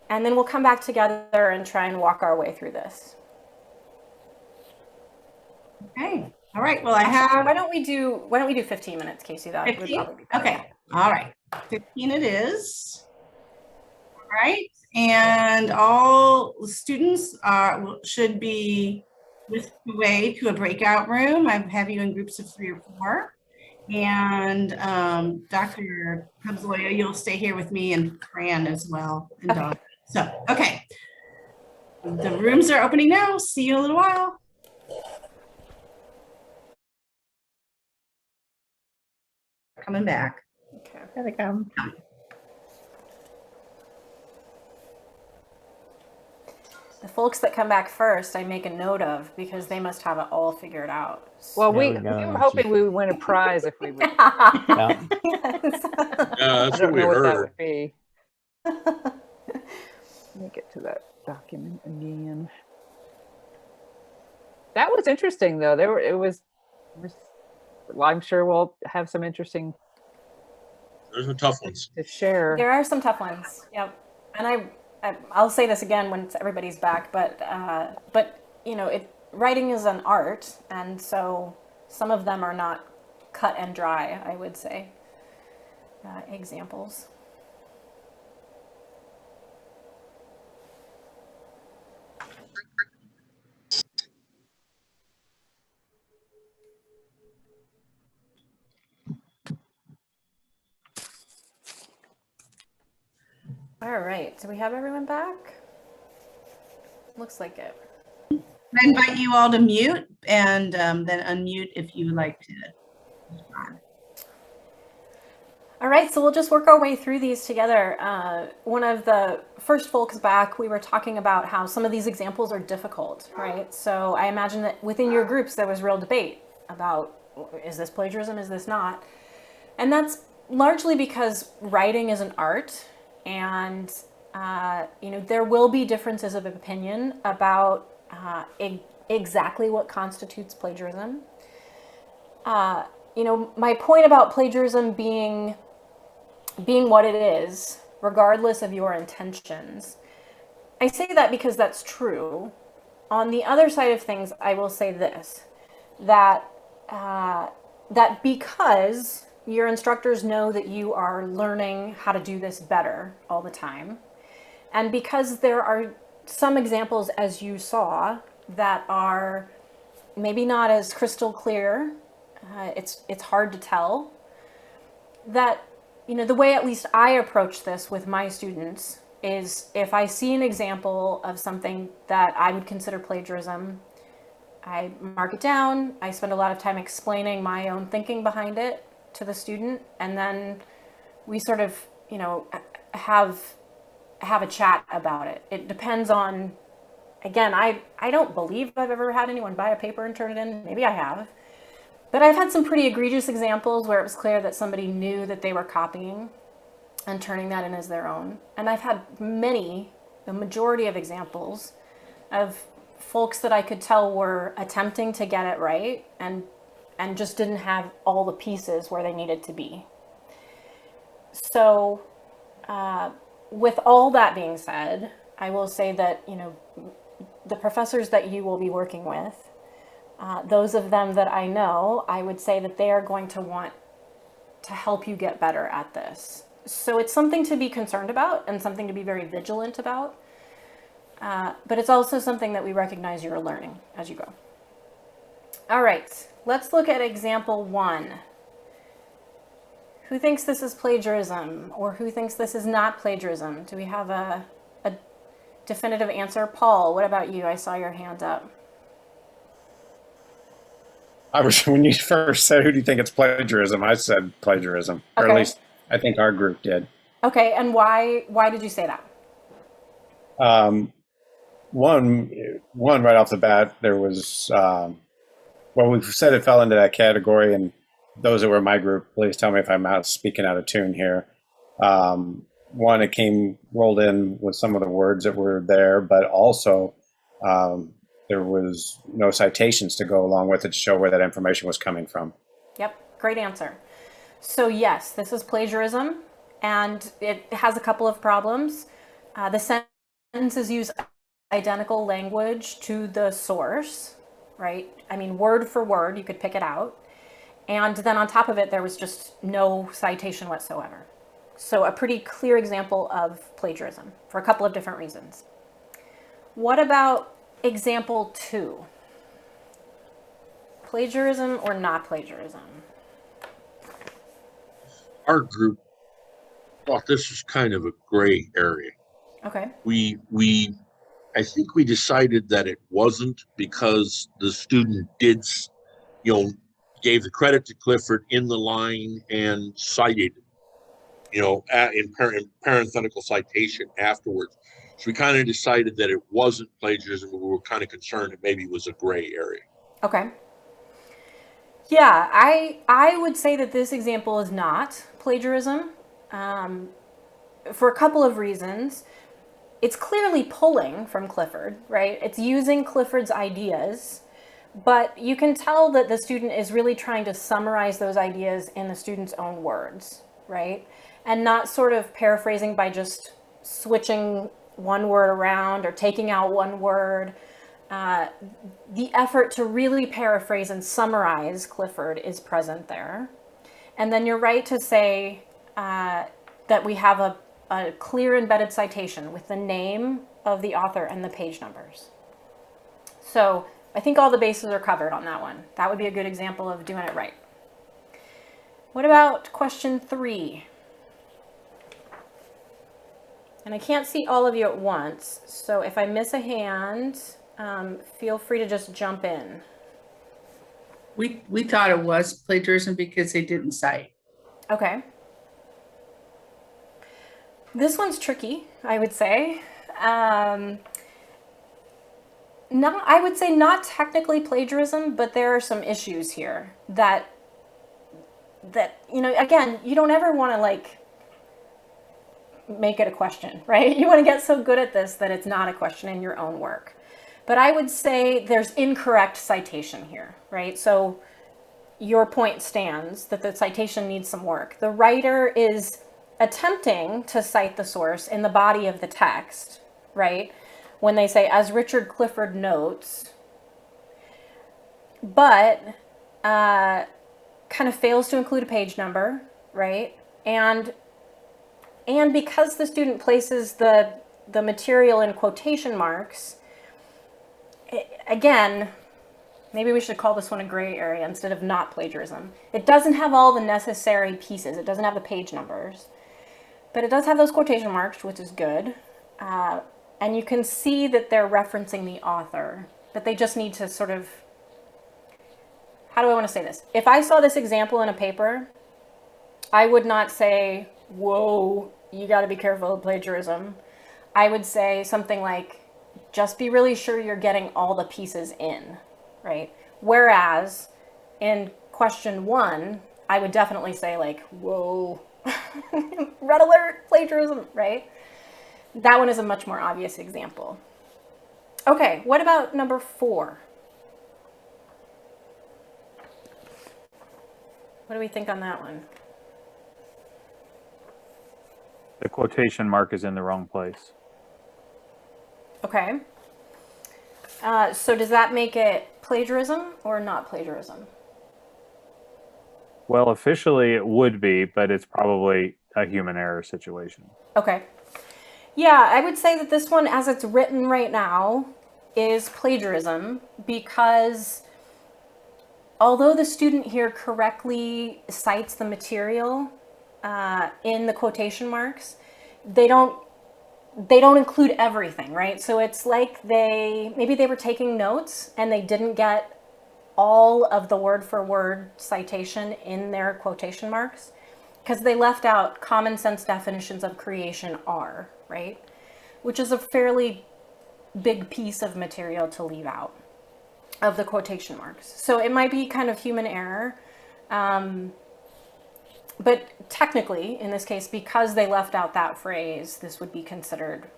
And then we'll come back together and try and walk our way through this. Okay. All right. Well, I have. Why don't we do 15 minutes, Casey? That 15? would probably be better. Okay. All right. 15 it is. All right. And all students should be whisked away to a breakout room. I have you in groups of 3 or 4. And Dr. Tubbs Loya, you'll stay here with me, and Fran as well. And Okay. Dawn. So, okay. The rooms are opening now. See you in a little while. Coming back. Okay. Here they come. The folks that come back first, I make a note of because they must have it all figured out. Well, There we we go. were hoping we would win a prize if we would. Yeah. Yes. Yeah, I that's what don't we know what that heard. would be. Let me get to that document again. That was interesting, though. I'm sure we'll have some interesting There's some tough ones. to share. There are some tough ones. Yep. And I'll say this again when everybody's back, but writing is an art, and so some of them are not cut and dry, I would say. Examples. All right, so we have everyone back? Looks like it. I invite you all to mute, and then unmute if you would like to respond. All right, so we'll just work our way through these together. One of the first folks back, we were talking about how some of these examples are difficult, right? So I imagine that within your groups, there was real debate about, is this plagiarism, is this not? And that's largely because writing is an art, and there will be differences of opinion about exactly what constitutes plagiarism. My point about plagiarism being what it is, regardless of your intentions, I say that because that's true. On the other side of things, I will say this, that because your instructors know that you are learning how to do this better all the time, and because there are some examples, as you saw, that are maybe not as crystal clear, it's hard to tell, that the way at least I approach this with my students is, if I see an example of something that I would consider plagiarism, I mark it down, I spend a lot of time explaining my own thinking behind it to the student, and then we sort of have a chat about it. It depends on, again, I don't believe I've ever had anyone buy a paper and turn it in. Maybe I have. But I've had some pretty egregious examples where it was clear that somebody knew that they were copying and turning that in as their own. And I've had the majority of examples of folks that I could tell were attempting to get it right and just didn't have all the pieces where they needed to be. So with all that being said, I will say that, you know, the professors that you will be working with, those of them that I know, I would say that they are going to want to help you get better at this. So it's something to be concerned about and something to be very vigilant about. But it's also something that we recognize you're learning as you go. All right, let's look at example 1. Who thinks this is plagiarism, or who thinks this is not plagiarism? Do we have a definitive answer? Paul, what about you? I saw your hand up. When you first said, who do you think it's plagiarism? I said plagiarism, or Okay. at least I think our group did. Okay, and why did you say that? One right off the bat, there was, well, we said it fell into that category, and those that were in my group, please tell me if I'm speaking out of tune here. One, it rolled in with some of the words that were there, but also there was no citations to go along with it to show where that information was coming from. Yep, great answer. So yes, this is plagiarism, and it has a couple of problems. The sentences use identical language to the source, right? I mean, word for word, you could pick it out. And then on top of it, there was just no citation whatsoever. So a pretty clear example of plagiarism for a couple of different reasons. What about example 2? Plagiarism or not plagiarism? Our group thought this was kind of a gray area. Okay. I think we decided that it wasn't because the student did, gave the credit to Clifford in the line and cited, in parenthetical citation afterwards. So we kind of decided that it wasn't plagiarism, but we were kind of concerned that maybe it was a gray area. Okay. Yeah, I would say that this example is not plagiarism for a couple of reasons. It's clearly pulling from Clifford, right? It's using Clifford's ideas, but you can tell that the student is really trying to summarize those ideas in the student's own words, right? And not sort of paraphrasing by just switching one word around or taking out one word. The effort to really paraphrase and summarize Clifford is present there. And then you're right to say that we have a clear embedded citation with the name of the author and the page numbers. So I think all the bases are covered on that one. That would be a good example of doing it right. What about question 3? And I can't see all of you at once, so if I miss a hand, feel free to just jump in. We thought it was plagiarism because they didn't cite. Okay. This one's tricky, I would say. I would say not technically plagiarism, but there are some issues here that again, you don't ever want to make it a question, right? You want to get so good at this that it's not a question in your own work. But I would say there's incorrect citation here, right? So your point stands that the citation needs some work. The writer is attempting to cite the source in the body of the text, right? When they say, as Richard Clifford notes, but kind of fails to include a page number, right? And because the student places the material in quotation marks, again, maybe we should call this one a gray area instead of not plagiarism. It doesn't have all the necessary pieces. It doesn't have the page numbers. But it does have those quotation marks, which is good. And you can see that they're referencing the author, but they just need to sort of, how do I want to say this? If I saw this example in a paper, I would not say, whoa, you got to be careful of plagiarism. I would say something like, just be really sure you're getting all the pieces in, right? Whereas in question 1, I would definitely say whoa, red alert, plagiarism, right? That one is a much more obvious example. Okay, what about number 4? What do we think on that one? The quotation mark is in the wrong place. Okay. So does that make it plagiarism or not plagiarism? Well, officially it would be, but it's probably a human error situation. Okay. Yeah, I would say that this one, as it's written right now, is plagiarism because although the student here correctly cites the material in the quotation marks, they don't include everything, right? So it's like maybe they were taking notes and they didn't get all of the word for word citation in their quotation marks because they left out common sense definitions of creation are, right? Which is a fairly big piece of material to leave out of the quotation marks. So it might be kind of human error. But technically, in this case, because they left out that phrase, this would be considered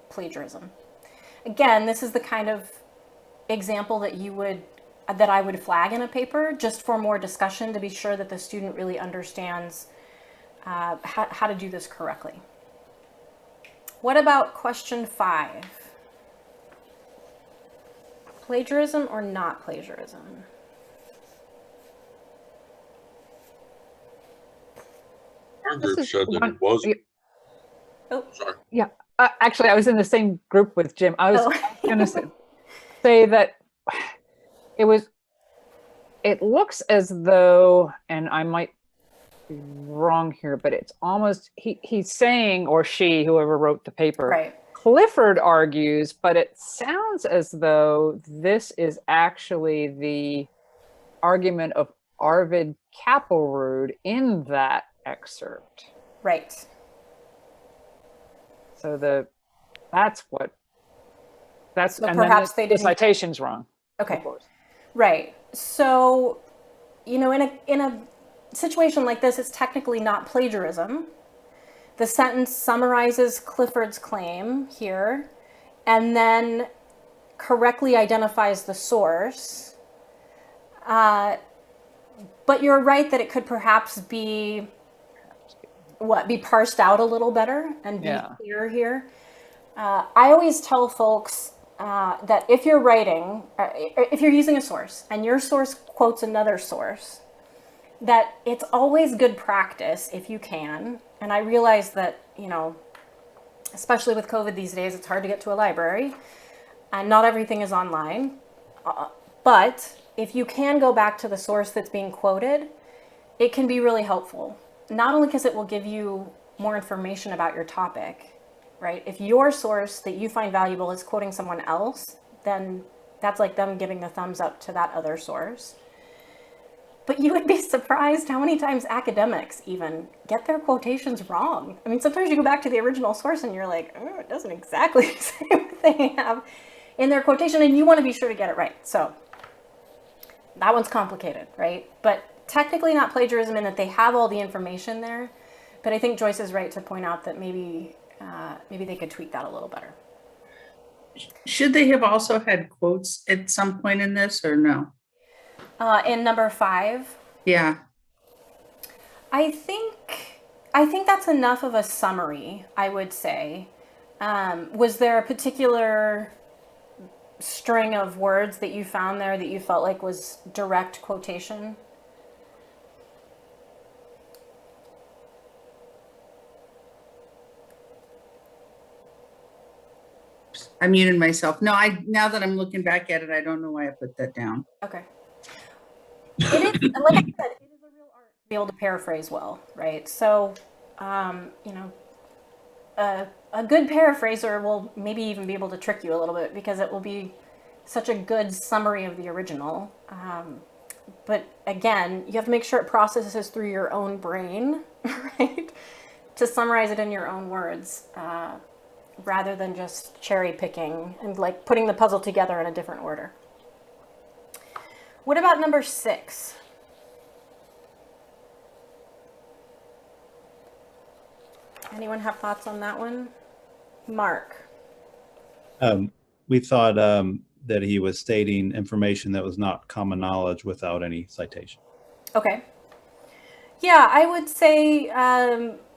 plagiarism. Again, this is the kind of example that I would flag in a paper just for more discussion to be sure that the student really understands how to do this correctly. What about question 5? Plagiarism or not plagiarism? Our group This is said that one- it wasn't. Oh. Sorry. Actually, I was in the same group with Jim. I was Oh. going to say that it looks as though, and I might be wrong here, but it's almost, he's saying, or she, whoever wrote the paper, Right. Clifford argues, but it sounds as though this is actually the argument of Arvid Kappelrud in that excerpt. Right. So that's So and perhaps then they the didn't- citation's wrong. Okay. Of course. Right. So, in a situation like this, it's technically not plagiarism. The sentence summarizes Clifford's claim here and then correctly identifies the source. But you're right that it could perhaps be parsed out a little better and be clear here. I always tell folks that if you're writing, if you're using a source and your source quotes another source, that it's always good practice if you can. And I realize that, especially with COVID these days, it's hard to get to a library and not everything is online. But if you can go back to the source that's being quoted, it can be really helpful. Not only because it will give you more information about your topic, right? If your source that you find valuable is quoting someone else, then that's like them giving the thumbs up to that other source. But you would be surprised how many times academics even get their quotations wrong. I mean, sometimes you go back to the original source and you're like, oh, it doesn't exactly say what they have in their quotation, and you want to be sure to get it right. So that one's complicated, right? But technically not plagiarism in that they have all the information there. But I think Joyce is right to point out that maybe they could tweak that a little better. Should they have also had quotes at some point in this or no? In number 5, Yeah. I think that's enough of a summary, I would say. Was there a particular string of words that you found there that you felt like was direct quotation? I muted myself. No, now that I'm looking back at it, I don't know why I put that down. Okay. It is, like I said, it is a real art to be able to paraphrase well, right? So, a good paraphraser will maybe even be able to trick you a little bit because it will be such a good summary of the original. But again, you have to make sure it processes through your own brain, right? To summarize it in your own words, rather than just cherry picking and like putting the puzzle together in a different order. What about number 6? Anyone have thoughts on that one? Mark. We thought that he was stating information that was not common knowledge without any citation. Okay. Yeah, I would say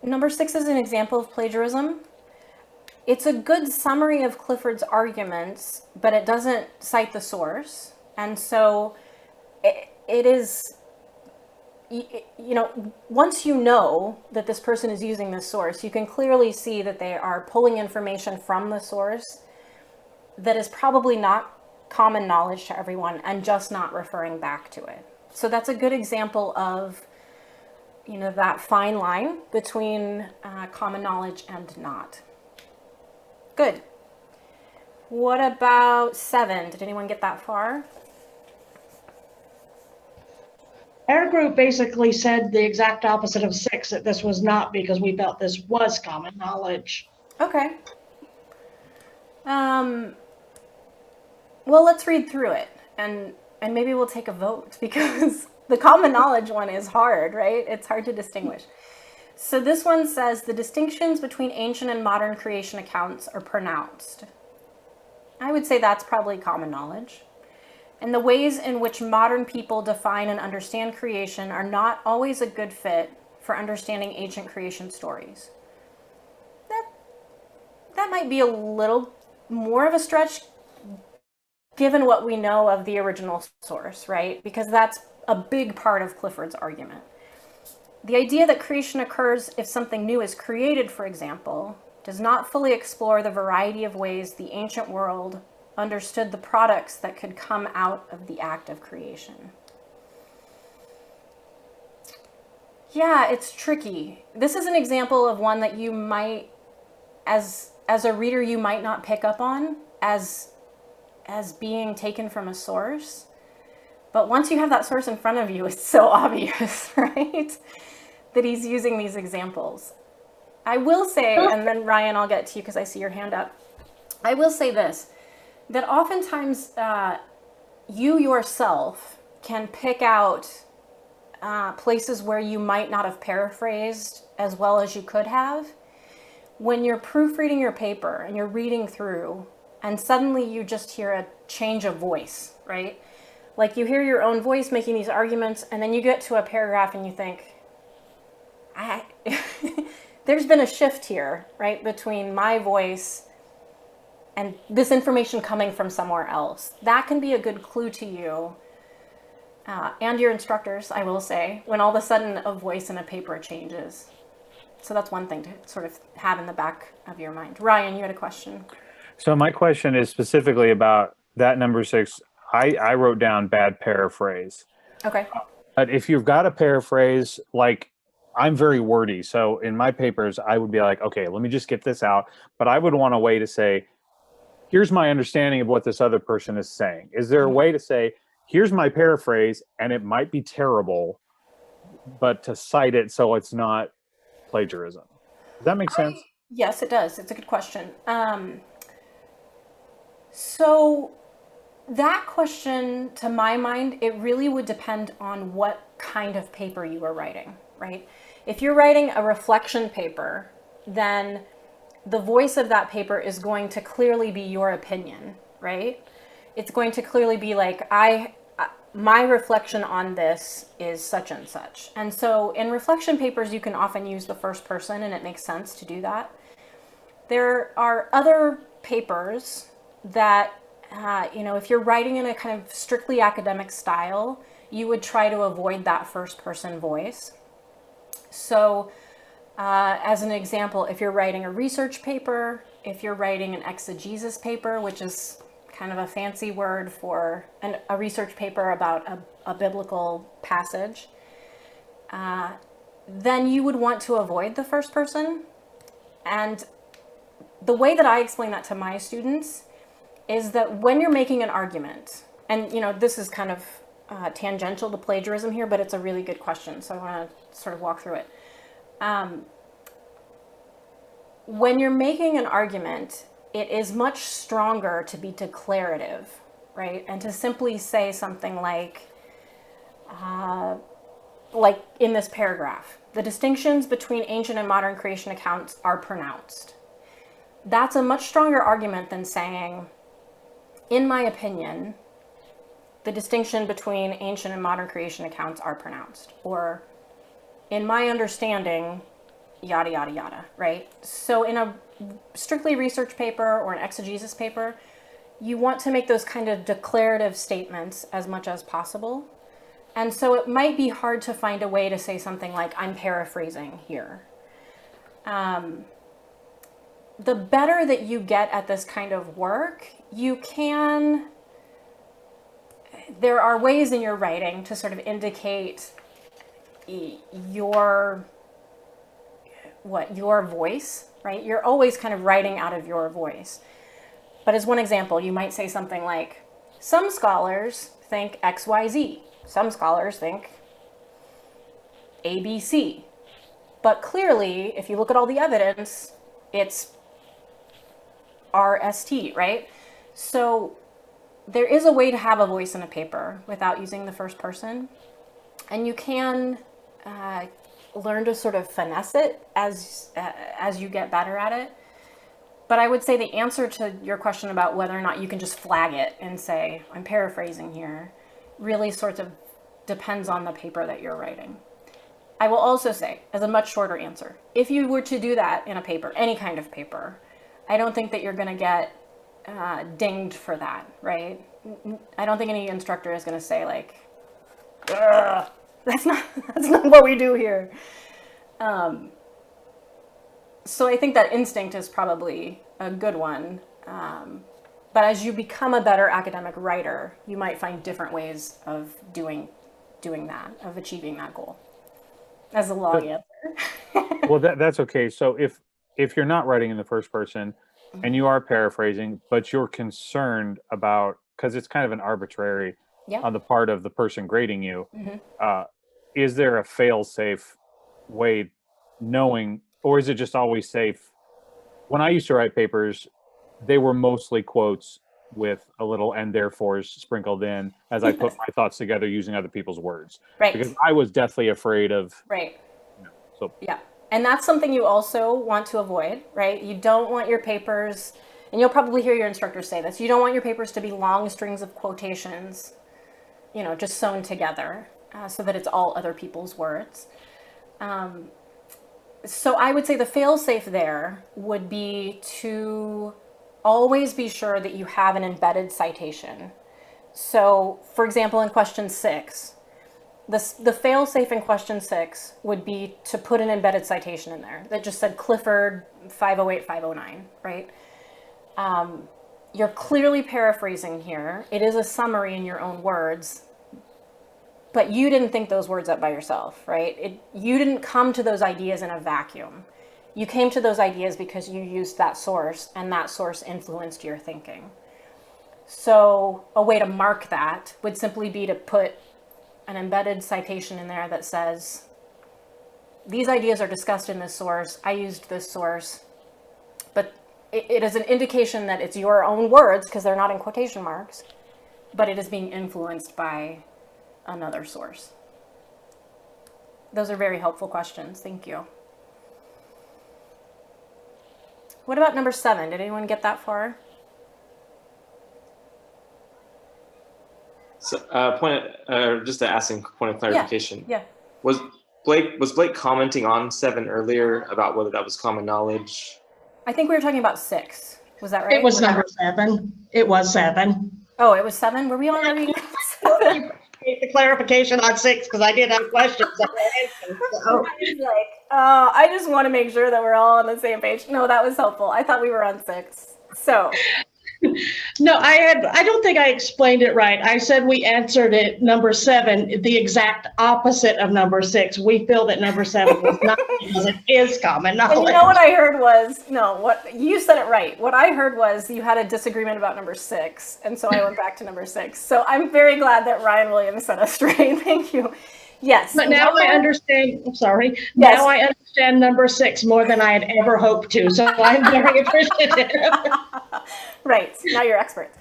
number 6 is an example of plagiarism. It's a good summary of Clifford's arguments, but it doesn't cite the source. And so it is, you know, once you know that this person is using this source, you can clearly see that they are pulling information from the source that is probably not common knowledge to everyone and just not referring back to it. So that's a good example of, you know, that fine line between common knowledge and not. Good. What about 7? Did anyone get that far? Our group basically said the exact opposite of 6, that this was not, because we felt this was common knowledge. Okay. Well, let's read through it and maybe we'll take a vote, because the common knowledge one is hard, right? It's hard to distinguish. So this one says the distinctions between ancient and modern creation accounts are pronounced. I would say that's probably common knowledge. And the ways in which modern people define and understand creation are not always a good fit for understanding ancient creation stories. That might be a little more of a stretch given what we know of the original source, right? Because that's a big part of Clifford's argument. The idea that creation occurs if something new is created, for example, does not fully explore the variety of ways the ancient world understood the products that could come out of the act of creation. Yeah, it's tricky. This is an example of one that you might, as a reader, you might not pick up on as being taken from a source. But once you have that source in front of you, it's so obvious, right? That he's using these examples. I will say, and then Ryan, I'll get to you because I see your hand up. I will say this, that oftentimes you yourself can pick out places where you might not have paraphrased as well as you could have. When you're proofreading your paper and you're reading through and suddenly you just hear a change of voice, right? Like you hear your own voice making these arguments and then you get to a paragraph and you think, there's been a shift here, right? Between my voice and this information coming from somewhere else. That can be a good clue to you and your instructors, I will say, when all of a sudden a voice in a paper changes. So that's one thing to sort of have in the back of your mind. Ryan, you had a question. So my question is specifically about that number 6. I wrote down bad paraphrase. Okay. But if you've got a paraphrase, like I'm very wordy. So in my papers, I would be like, okay, let me just get this out. But I would want a way to say, here's my understanding of what this other person is saying. Is there a way to say, here's my paraphrase, and it might be terrible, but to cite it so it's not plagiarism? Does that make sense? Yes, it does. It's a good question. So that question, to my mind, it really would depend on what kind of paper you were writing, right? If you're writing a reflection paper, then the voice of that paper is going to clearly be your opinion, right? It's going to clearly be like, my reflection on this is such and such. And so in reflection papers, you can often use the first person, and it makes sense to do that. There are other papers that, if you're writing in a kind of strictly academic style, you would try to avoid that first person voice. So as an example, if you're writing a research paper, if you're writing an exegesis paper, which is kind of a fancy word for a research paper about a biblical passage, then you would want to avoid the first person. And the way that I explain that to my students is that when you're making an argument, and this is kind of tangential to plagiarism here, but it's a really good question, so I want to sort of walk through it. When you're making an argument, it is much stronger to be declarative, right? And to simply say something like in this paragraph, the distinctions between ancient and modern creation accounts are pronounced. That's a much stronger argument than saying, in my opinion, the distinction between ancient and modern creation accounts are pronounced, or in my understanding, yada, yada, yada, right? So in a strictly research paper or an exegesis paper, you want to make those kind of declarative statements as much as possible. And so it might be hard to find a way to say something like, I'm paraphrasing here. The better that you get at this kind of work, there are ways in your writing to sort of indicate your voice, right? You're always kind of writing out of your voice. But as one example, you might say something like, some scholars think XYZ. Some scholars think ABC. But clearly, if you look at all the evidence, it's RST, right? So there is a way to have a voice in a paper without using the first person. And you can learn to sort of finesse it as you get better at it. But I would say the answer to your question about whether or not you can just flag it and say, I'm paraphrasing here, really sort of depends on the paper that you're writing. I will also say, as a much shorter answer, if you were to do that in a paper, any kind of paper, I don't think that you're going to get dinged for that, right? I don't think any instructor is going to say like, that's not what we do here. So I think that instinct is probably a good one. But as you become a better academic writer, you might find different ways of doing that, of achieving that goal. As a long answer. Well, that's okay. So if you're not writing in the first person and you are paraphrasing, but you're concerned about, because it's kind of an arbitrary on the part of the person grading you, is there a fail-safe way knowing, or is it just always safe? When I used to write papers, they were mostly quotes with a little and therefores sprinkled in as I put my thoughts together using other people's words. Right. Because I was deathly afraid of. Right. So yeah. And that's something you also want to avoid, right? You don't want your papers, and you'll probably hear your instructors say this, you don't want your papers to be long strings of quotations, just sewn together so that it's all other people's words. So I would say the fail-safe there would be to always be sure that you have an embedded citation. So, for example, in question 6, the fail-safe in question 6 would be to put an embedded citation in there that just said Clifford 508, 509, right? You're clearly paraphrasing here. It is a summary in your own words, but you didn't think those words up by yourself, right? You didn't come to those ideas in a vacuum. You came to those ideas because you used that source, and that source influenced your thinking. So a way to mark that would simply be to put an embedded citation in there that says, these ideas are discussed in this source, I used this source, but it is an indication that it's your own words because they're not in quotation marks, but it is being influenced by another source. Those are very helpful questions. Thank you. What about number 7? Did anyone get that far? So, just to ask a point of clarification. Yeah. Was Blake commenting on 7 earlier about whether that was common knowledge? I think we were talking about 6. Was that right? It was number 7. It was 7. Oh, it was 7? Were we already? The clarification on 6 because I did have questions. I just want to make sure that we're all on the same page. No, that was helpful. I thought we were on 6. So. No, I don't think I explained it right. I said we answered it number 7, the exact opposite of number 6. We feel that number 7 was not because it is common knowledge. And you know what I heard was, what you said it right. What I heard was you had a disagreement about number 6. And so I went back to number 6. So I'm very glad that Ryan Williams set us straight. Thank you. Yes. But now I understand, I'm sorry. Yes. Now I understand number 6 more than I had ever hoped to. So I'm very appreciative. Right. Now you're experts.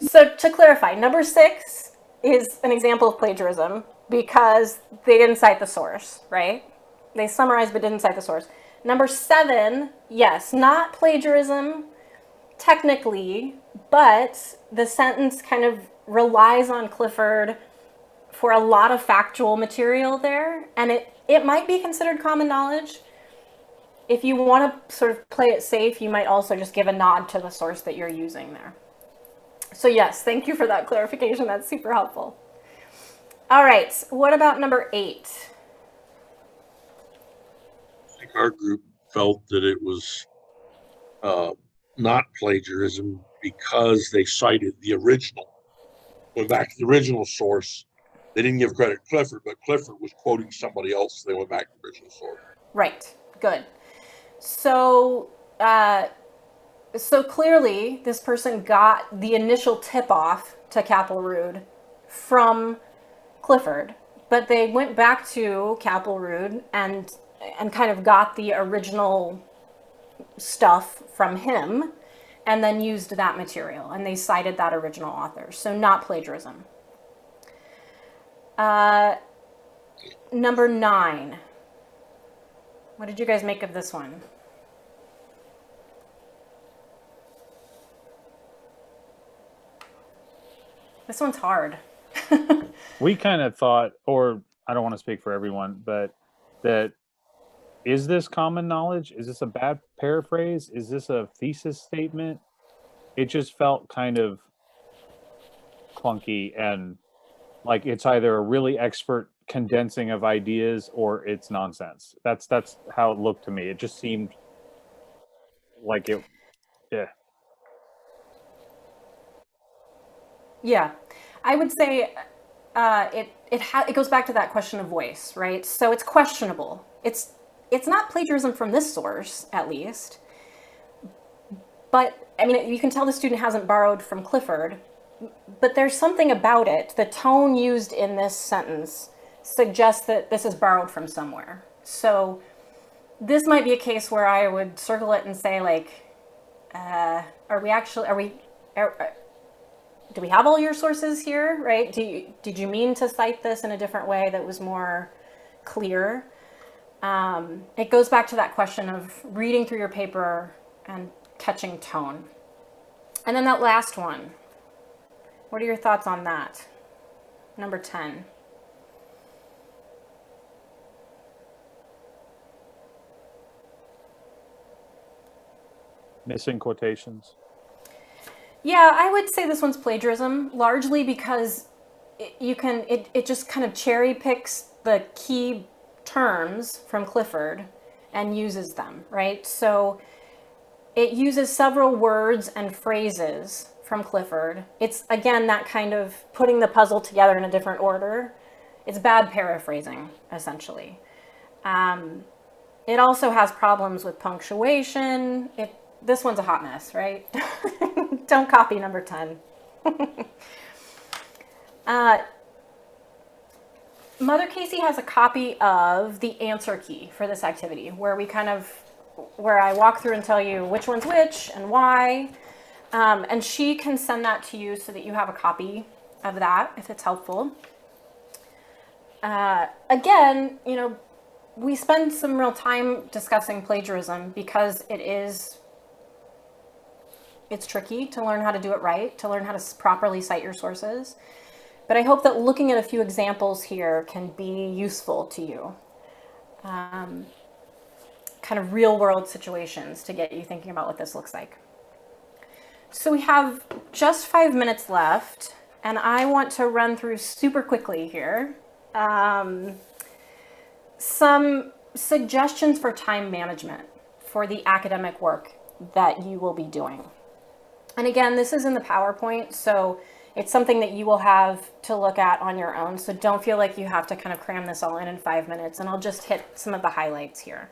So to clarify, number 6 is an example of plagiarism because they didn't cite the source, right? They summarized but didn't cite the source. Number 7, yes, not plagiarism technically, but the sentence kind of relies on Clifford for a lot of factual material there, and it might be considered common knowledge. if you want to sort of play it safe, you might also just give a nod to the source that you're using there. So yes, thank you for that clarification. That's super helpful. All right, what about number 8? I think our group felt that it was not plagiarism because they cited the original. Went back to the original source. They didn't give credit to Clifford, but Clifford was quoting somebody else. They went back to the original source. Right, good. So, so clearly this person got the initial tip off to Capelrude from Clifford, but they went back to Capelrude and kind of got the original stuff from him and then used that material, and they cited that original author. So not plagiarism. Number 9. What did you guys make of this one? This one's hard. We kind of thought, or I don't want to speak for everyone, but that is this common knowledge? Is this a bad paraphrase? Is this a thesis statement? It just felt kind of clunky and like it's either a really expert condensing of ideas or it's nonsense. That's how it looked to me. It just seemed like it, yeah. Yeah, I would say it goes back to that question of voice, right? So it's questionable. It's not plagiarism from this source, at least. But I mean, you can tell the student hasn't borrowed from Clifford, but there's something about it. The tone used in this sentence suggests that this is borrowed from somewhere. So this might be a case where I would circle it and say, like, do we have all your sources here, right? Did you mean to cite this in a different way that was more clear? It goes back to that question of reading through your paper and catching tone. And then that last one, what are your thoughts on that? Number 10. Missing quotations. Yeah, I would say this one's plagiarism, largely because it just kind of cherry picks the key terms from Clifford and uses them, right? So it uses several words and phrases from Clifford. It's, again, that kind of putting the puzzle together in a different order. It's bad paraphrasing, essentially. It also has problems with punctuation. This one's a hot mess, right? Don't copy number 10. Mother Casey has a copy of the answer key for this activity where I walk through and tell you which one's which and why. And she can send that to you so that you have a copy of that if it's helpful. Again, we spend some real time discussing plagiarism because it's tricky to learn how to do it right, to learn how to properly cite your sources. But I hope that looking at a few examples here can be useful to you. Kind of real world situations to get you thinking about what this looks like. So we have just 5 minutes left, and I want to run through super quickly here some suggestions for time management for the academic work that you will be doing. And again, this is in the PowerPoint, so it's something that you will have to look at on your own. So don't feel like you have to kind of cram this all in 5 minutes, and I'll just hit some of the highlights here.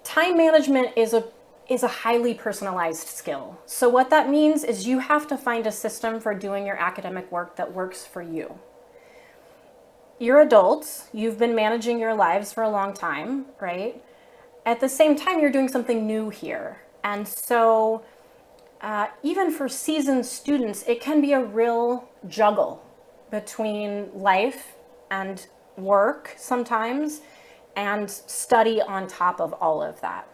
Time management is a highly personalized skill. So what that means is you have to find a system for doing your academic work that works for you. You're adults, you've been managing your lives for a long time, right? At the same time, you're doing something new here. And so even for seasoned students, it can be a real juggle between life and work sometimes and study on top of all of that.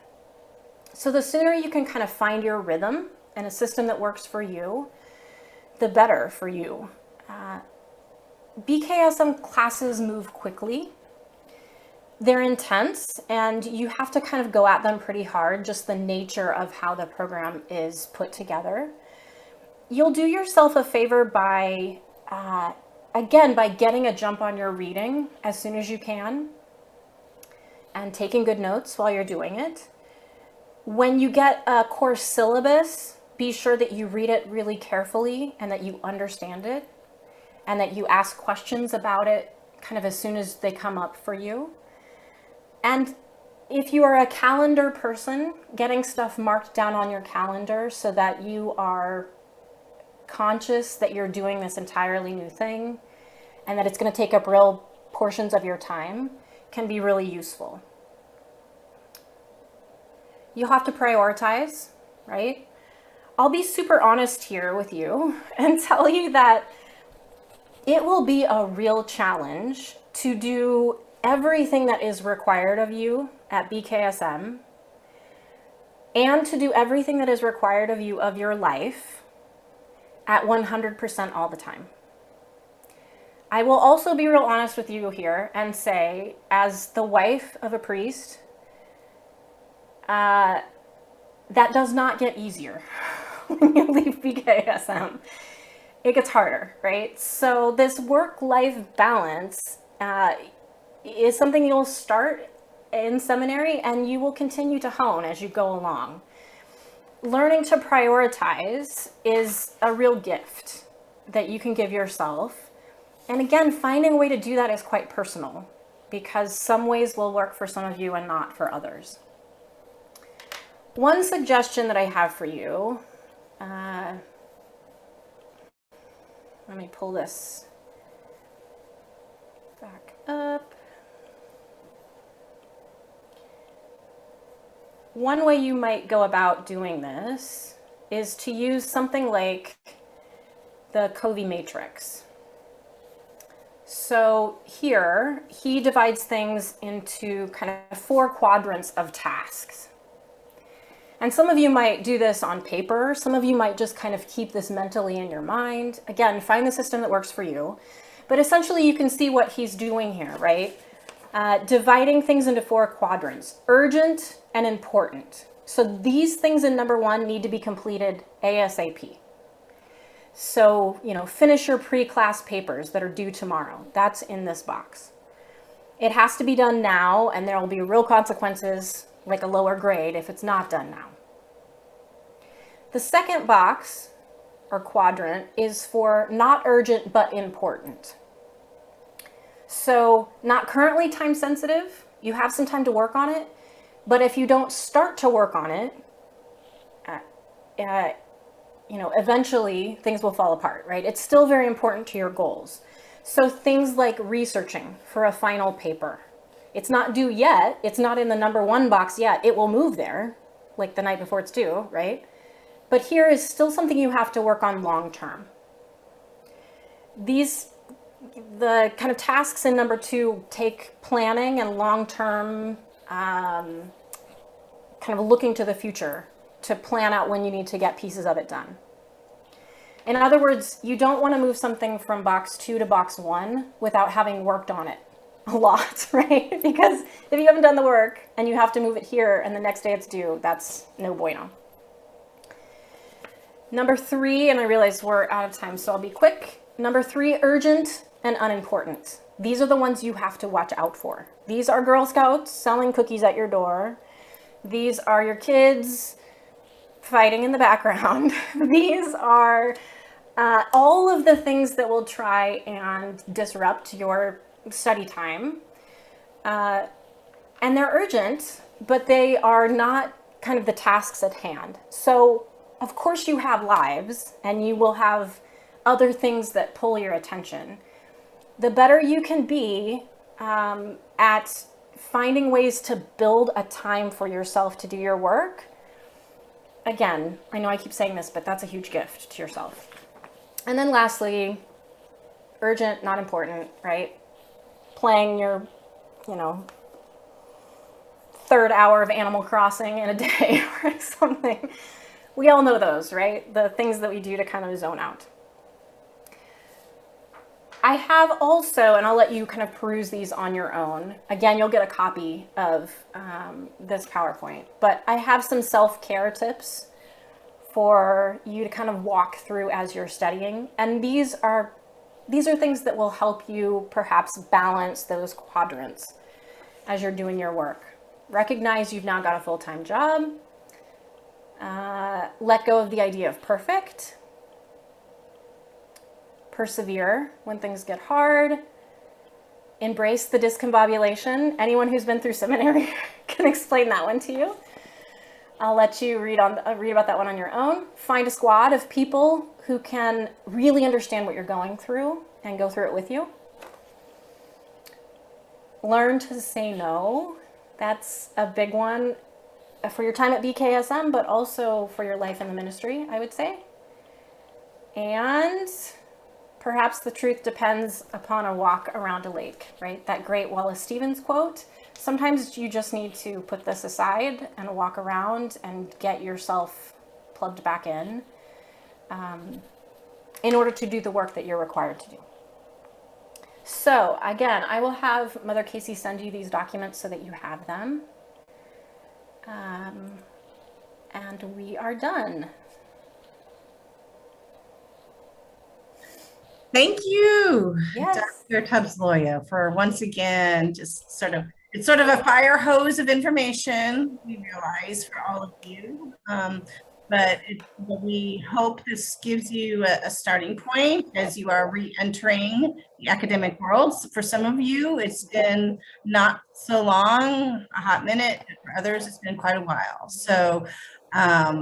So the sooner you can kind of find your rhythm and a system that works for you, the better for you. BKSM classes move quickly. They're intense and you have to kind of go at them pretty hard, just the nature of how the program is put together. You'll do yourself a favor by, again, by getting a jump on your reading as soon as you can and taking good notes while you're doing it. When you get a course syllabus, be sure that you read it really carefully and that you understand it and that you ask questions about it kind of as soon as they come up for you. And if you are a calendar person, getting stuff marked down on your calendar so that you are conscious that you're doing this entirely new thing and that it's going to take up real portions of your time can be really useful. You'll have to prioritize, right? I'll be super honest here with you and tell you that it will be a real challenge to do everything that is required of you at BKSM and to do everything that is required of you of your life at 100% all the time. I will also be real honest with you here and say, as the wife of a priest, that does not get easier when you leave BKSM. It gets harder, right? So this work-life balance is something you'll start in seminary and you will continue to hone as you go along. Learning to prioritize is a real gift that you can give yourself. And again, finding a way to do that is quite personal because some ways will work for some of you and not for others. One suggestion that I have for you, let me pull this back up. One way you might go about doing this is to use something like the Kodi Matrix. So here, he divides things into kind of 4 quadrants of tasks. And some of you might do this on paper. Some of you might just kind of keep this mentally in your mind. Again, find the system that works for you. But essentially, you can see what he's doing here, right? Dividing things into 4 quadrants, urgent and important. So these things in number 1 need to be completed ASAP. So, finish your pre-class papers that are due tomorrow. That's in this box. It has to be done now, and there will be real consequences, like a lower grade, if it's not done now. The second box, or quadrant, is for not urgent but important. So not currently time sensitive, you have some time to work on it, but if you don't start to work on it, eventually things will fall apart, right? It's still very important to your goals. So things like researching for a final paper. It's not due yet, it's not in the number 1 box yet, it will move there, like the night before it's due, right? But here is still something you have to work on long term. The kind of tasks in number 2 take planning and long-term kind of looking to the future to plan out when you need to get pieces of it done. In other words, you don't want to move something from box 2 to box 1 without having worked on it a lot, right? Because if you haven't done the work and you have to move it here and the next day it's due, that's no bueno. Number 3, and I realize we're out of time, so I'll be quick. Number 3, urgent and unimportant. These are the ones you have to watch out for. These are Girl Scouts selling cookies at your door. These are your kids fighting in the background. These are all of the things that will try and disrupt your study time. And they're urgent, but they are not kind of the tasks at hand. So of course you have lives and you will have other things that pull your attention. The better you can be at finding ways to build a time for yourself to do your work. Again, I know I keep saying this, but that's a huge gift to yourself. And then lastly, urgent, not important, right? Playing your, 3rd hour of Animal Crossing in a day or something. We all know those, right? The things that we do to kind of zone out. I have also, and I'll let you kind of peruse these on your own. Again, you'll get a copy of this PowerPoint, but I have some self-care tips for you to kind of walk through as you're studying. And these are things that will help you perhaps balance those quadrants as you're doing your work. Recognize you've now got a full-time job. Let go of the idea of perfect. Persevere when things get hard. Embrace the discombobulation. Anyone who's been through seminary can explain that one to you. I'll let you read about that one on your own. Find a squad of people who can really understand what you're going through and go through it with you. Learn to say no. That's a big one for your time at BKSM, but also for your life in the ministry, I would say. And perhaps the truth depends upon a walk around a lake, right? That great Wallace Stevens quote. Sometimes you just need to put this aside and walk around and get yourself plugged back in order to do the work that you're required to do. So again, I will have Mother Casey send you these documents so that you have them. And we are done. Thank you, Yes. Dr. Tubbs Loya, for once again, just it's sort of a fire hose of information, we realize, for all of you. But we hope this gives you a starting point as you are re-entering the academic world. So for some of you, it's been not so long, a hot minute. For others, it's been quite a while. So I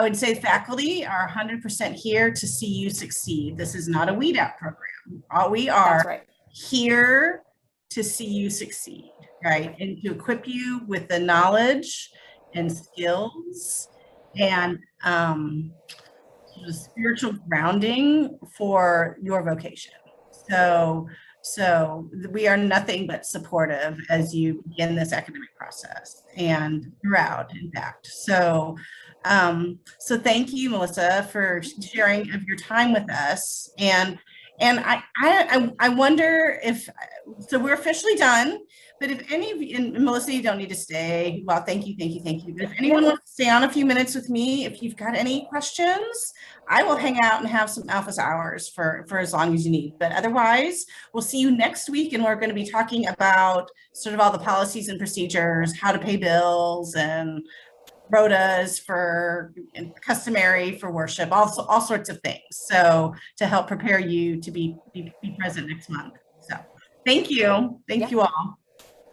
would say faculty are 100% here to see you succeed. This is not a weed out program. We are That's right. here to see you succeed, right? And to equip you with the knowledge and skills and the spiritual grounding for your vocation. So we are nothing but supportive as you begin this academic process and throughout, in fact. So thank you, Melissa, for sharing of your time with us. And I wonder if, so we're officially done, but if any of you, and Melissa, you don't need to stay. Well, thank you. But if anyone wants to stay on a few minutes with me, if you've got any questions, I will hang out and have some Alphas hours for as long as you need. But otherwise, we'll see you next week, and we're going to be talking about sort of all the policies and procedures, how to pay bills, and rotas for customary for worship, also all sorts of things. So to help prepare you to be present next month. So thank you. Thank you all.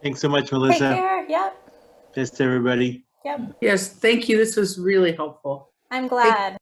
Thanks so much, Take Melissa. care. Yep. Thanks to everybody. Yep. Yes, thank you. This was really helpful. I'm glad.